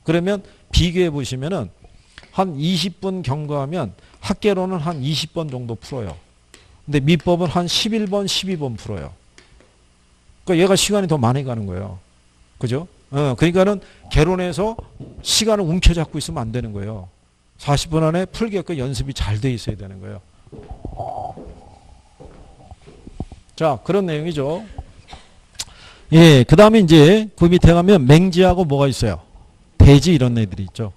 그러면 비교해 보시면은 한 20분 경과하면 학개론은 한 20번 정도 풀어요. 근데 민법은 한 11번, 12번 풀어요. 그러니까 얘가 시간이 더 많이 가는 거예요. 그죠? 그러니까는 개론에서 시간을 움켜잡고 있으면 안 되는 거예요. 40분 안에 풀게끔 연습이 잘 돼 있어야 되는 거예요. 자, 그런 내용이죠. 예, 그 다음에 이제 그 밑에 가면 맹지하고 뭐가 있어요? 대지 이런 애들이 있죠.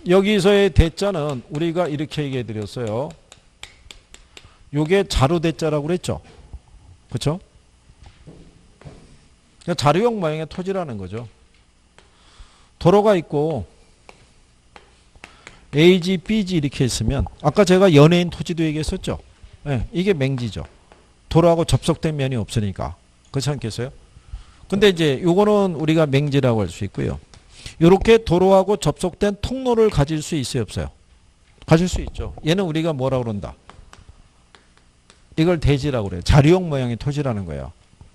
여기서의 대자는 우리가 이렇게 얘기해 드렸어요. 요게 자루대자라고 그랬죠. 그렇죠? 자루형 모양의 토지라는 거죠. 도로가 있고 A지, B지 이렇게 있으면 아까 제가 연예인 토지도 얘기했었죠. 네, 이게 맹지죠. 도로하고 접속된 면이 없으니까. 그렇지 않겠어요? 근데 이제 요거는 우리가 맹지라고 할 수 있고요. 이렇게 도로하고 접속된 통로를 가질 수 있어요, 없어요? 가질 수 있죠. 얘는 우리가 뭐라고 그런다? 이걸 대지라고 그래요. 자리형 모양의 토지라는 거예요.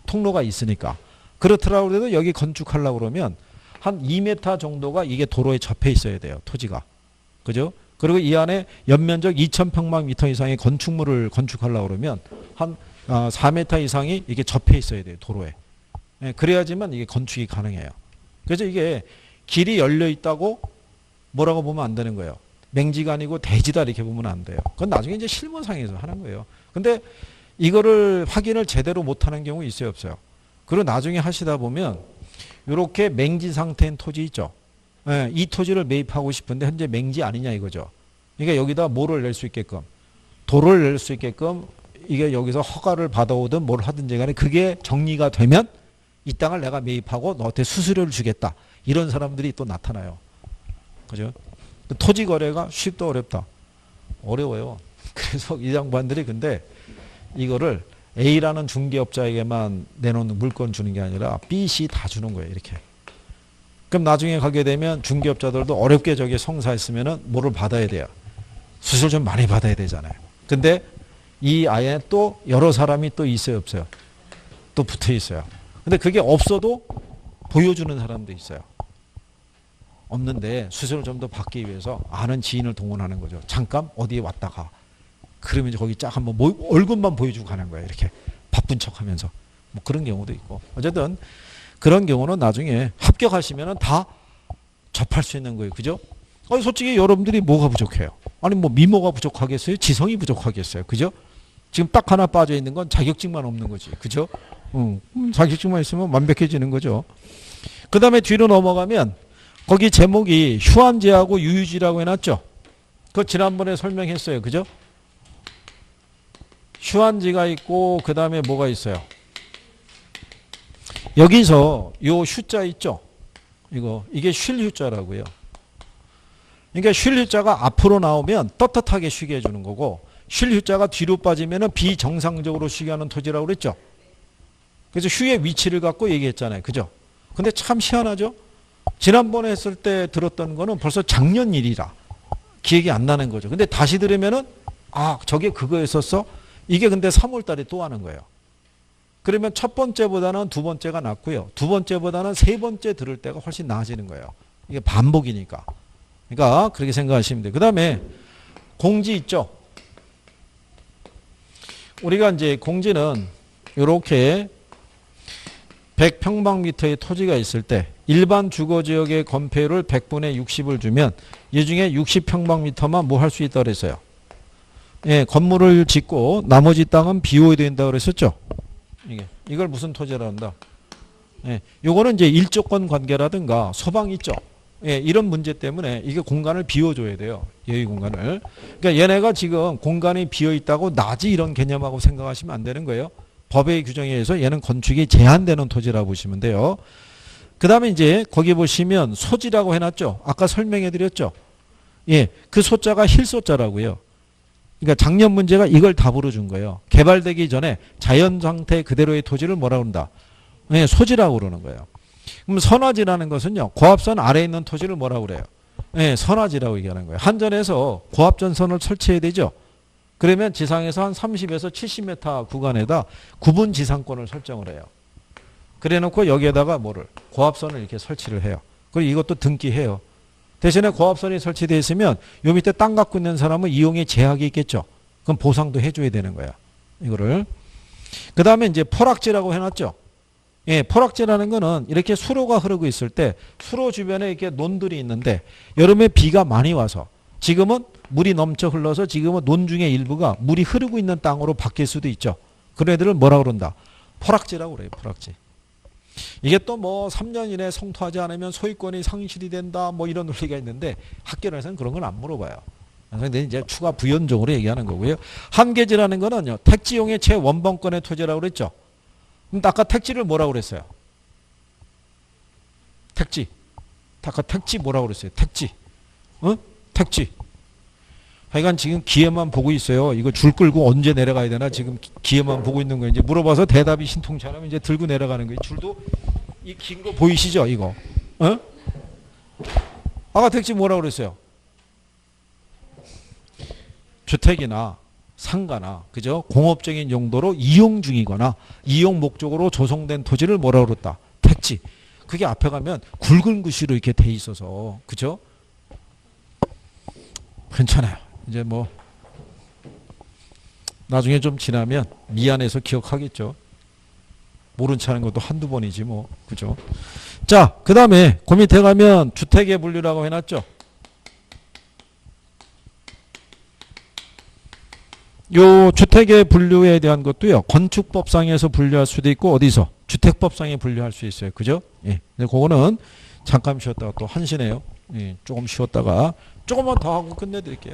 통로가 있으니까. 그렇더라고 그래도 여기 건축하려고 그러면 한 2m 정도가 이게 도로에 접해 있어야 돼요. 토지가. 그죠? 그리고 이 안에 연면적 2,000평방미터 이상의 건축물을 건축하려고 그러면 한 4m 이상이 이게 접해 있어야 돼요. 도로에. 예, 그래야지만 이게 건축이 가능해요. 그래서 이게 길이 열려 있다고 뭐라고 보면 안 되는 거예요. 맹지가 아니고 대지다 이렇게 보면 안 돼요. 그건 나중에 이제 실무상에서 하는 거예요. 근데 이거를 확인을 제대로 못하는 경우 있어요, 없어요? 그리고 나중에 하시다 보면 이렇게 맹지 상태인 토지 있죠. 예, 이 토지를 매입하고 싶은데 현재 맹지 아니냐 이거죠. 그러니까 여기다 뭐를 낼 수 있게끔 도를 낼 수 있게끔 이게 여기서 허가를 받아오든 뭘 하든지 간에 그게 정리가 되면 이 땅을 내가 매입하고 너한테 수수료를 주겠다. 이런 사람들이 또 나타나요. 그죠? 토지 거래가 쉽다 어렵다? 어려워요. 그래서 이 양반들이 근데 이거를 A라는 중개업자에게만 내놓는 물건 주는 게 아니라 B, C 다 주는 거예요. 이렇게. 그럼 나중에 가게 되면 중개업자들도 어렵게 저기 성사했으면은 뭐를 받아야 돼요? 수수료 좀 많이 받아야 되잖아요. 근데 이 아예 또 여러 사람이 또 있어요, 없어요? 또 붙어 있어요. 근데 그게 없어도 보여주는 사람도 있어요. 없는데 수수료를 좀 더 받기 위해서 아는 지인을 동원하는 거죠. 잠깐 어디에 왔다가 그러면 이제 거기 쫙 한번 얼굴만 보여주고 가는 거예요. 이렇게 바쁜 척하면서 뭐 그런 경우도 있고 어쨌든 그런 경우는 나중에 합격하시면은 다 접할 수 있는 거예요. 그죠? 아니 솔직히 여러분들이 뭐가 부족해요? 아니 뭐 미모가 부족하겠어요? 지성이 부족하겠어요? 그죠? 지금 딱 하나 빠져 있는 건 자격증만 없는 거지. 그죠? 자격증만 있으면 완벽해지는 거죠. 그 다음에 뒤로 넘어가면 거기 제목이 휴안지하고 유유지라고 해놨죠. 그거 지난번에 설명했어요. 그죠? 휴안지가 있고 그 다음에 뭐가 있어요? 여기서 요 휴자 있죠? 이게 쉴 휴자라고요. 그러니까 쉴 휴자가 앞으로 나오면 떳떳하게 쉬게 해주는 거고, 쉴 휴자가 뒤로 빠지면은 비정상적으로 쉬게 하는 토지라고 그랬죠. 그래서 휴의 위치를 갖고 얘기했잖아요. 그죠? 근데 참 희한하죠? 지난번에 했을 때 들었던 거는 벌써 작년 일이라 기억이 안 나는 거죠. 근데 다시 들으면은, 아, 저게 그거였었어? 이게 근데 3월 달에 또 하는 거예요. 그러면 첫 번째보다는 두 번째가 낫고요. 두 번째보다는 세 번째 들을 때가 훨씬 나아지는 거예요. 이게 반복이니까. 그러니까 그렇게 생각하시면 돼요. 그 다음에 공지 있죠? 우리가 이제 공지는 이렇게 100평방미터의 토지가 있을 때 일반 주거지역의 건폐율을 100분의 60을 주면 이 중에 60평방미터만 뭐 할 수 있다고 그랬어요. 예, 건물을 짓고 나머지 땅은 비워야 된다고 그랬었죠. 이걸 무슨 토지라 한다? 예, 요거는 이제 일조권 관계라든가 소방 있죠. 예, 이런 문제 때문에 이게 공간을 비워줘야 돼요. 여유 공간을. 그러니까 얘네가 지금 공간이 비어 있다고 낮이 이런 개념하고 생각하시면 안 되는 거예요. 법의 규정에 의해서 얘는 건축이 제한되는 토지라고 보시면 돼요. 그 다음에 이제 거기 보시면 소지라고 해놨죠. 아까 설명해 드렸죠. 예, 그 소자가 힐소자라고요. 그러니까 작년 문제가 이걸 답으로 준 거예요. 개발되기 전에 자연 상태 그대로의 토지를 뭐라고 그런다? 예, 소지라고 그러는 거예요. 그럼 선화지라는 것은요, 고압선 아래에 있는 토지를 뭐라고 그래요? 예, 선화지라고 얘기하는 거예요. 한전에서 고압전선을 설치해야 되죠. 그러면 지상에서 한 30에서 70m 구간에다 구분 지상권을 설정을 해요. 그래 놓고 여기에다가 뭐를? 고압선을 이렇게 설치를 해요. 그리고 이것도 등기해요. 대신에 고압선이 설치되어 있으면 요 밑에 땅 갖고 있는 사람은 이용에 제약이 있겠죠. 그럼 보상도 해줘야 되는 거야. 이거를. 그 다음에 이제 포락지라고 해놨죠. 예, 포락지라는 거는 이렇게 수로가 흐르고 있을 때 수로 주변에 이렇게 논들이 있는데 여름에 비가 많이 와서 지금은 물이 넘쳐 흘러서 지금은 논 중에 일부가 물이 흐르고 있는 땅으로 바뀔 수도 있죠. 그런 애들을 뭐라 그런다? 포락지라고 그래요. 포락지. 이게 또 뭐 3년 이내에 성토하지 않으면 소유권이 상실이 된다 뭐 이런 논리가 있는데 학교에서는 그런 건 안 물어봐요. 근데 이제 추가 부연적으로 얘기하는 거고요. 한계지라는 거는요, 택지용의 최원범권의 토지라고 그랬죠. 그럼 아까 택지를 뭐라고 그랬어요? 택지. 아까 택지 뭐라고 그랬어요? 택지. 어? 택지. 하여간 지금 기회만 보고 있어요. 이거 줄 끌고 언제 내려가야 되나 지금 기회만 보고 있는 거예요. 이제 물어봐서 대답이 신통치 않으면 이제 들고 내려가는 거예요. 줄도 이 긴 거 보이시죠? 이거. 어? 아까 택지 뭐라고 그랬어요? 주택이나 상가나 그죠? 공업적인 용도로 이용 중이거나 이용 목적으로 조성된 토지를 뭐라고 그랬다? 택지. 그게 앞에 가면 굵은 글씨로 이렇게 돼 있어서 그죠? 괜찮아요. 이제 뭐 나중에 좀 지나면 미안해서 기억하겠죠. 모른 체 하는 것도 한두 번이지 뭐. 그죠? 자, 그 다음에 그 밑에 가면 주택의 분류라고 해놨죠. 요 주택의 분류에 대한 것도요. 건축법상에서 분류할 수도 있고 어디서? 주택법상에 분류할 수 있어요. 그죠? 예. 그거는 잠깐 쉬었다가 또 한시네요. 예. 조금 쉬었다가 조금만 더 하고 끝내드릴게요.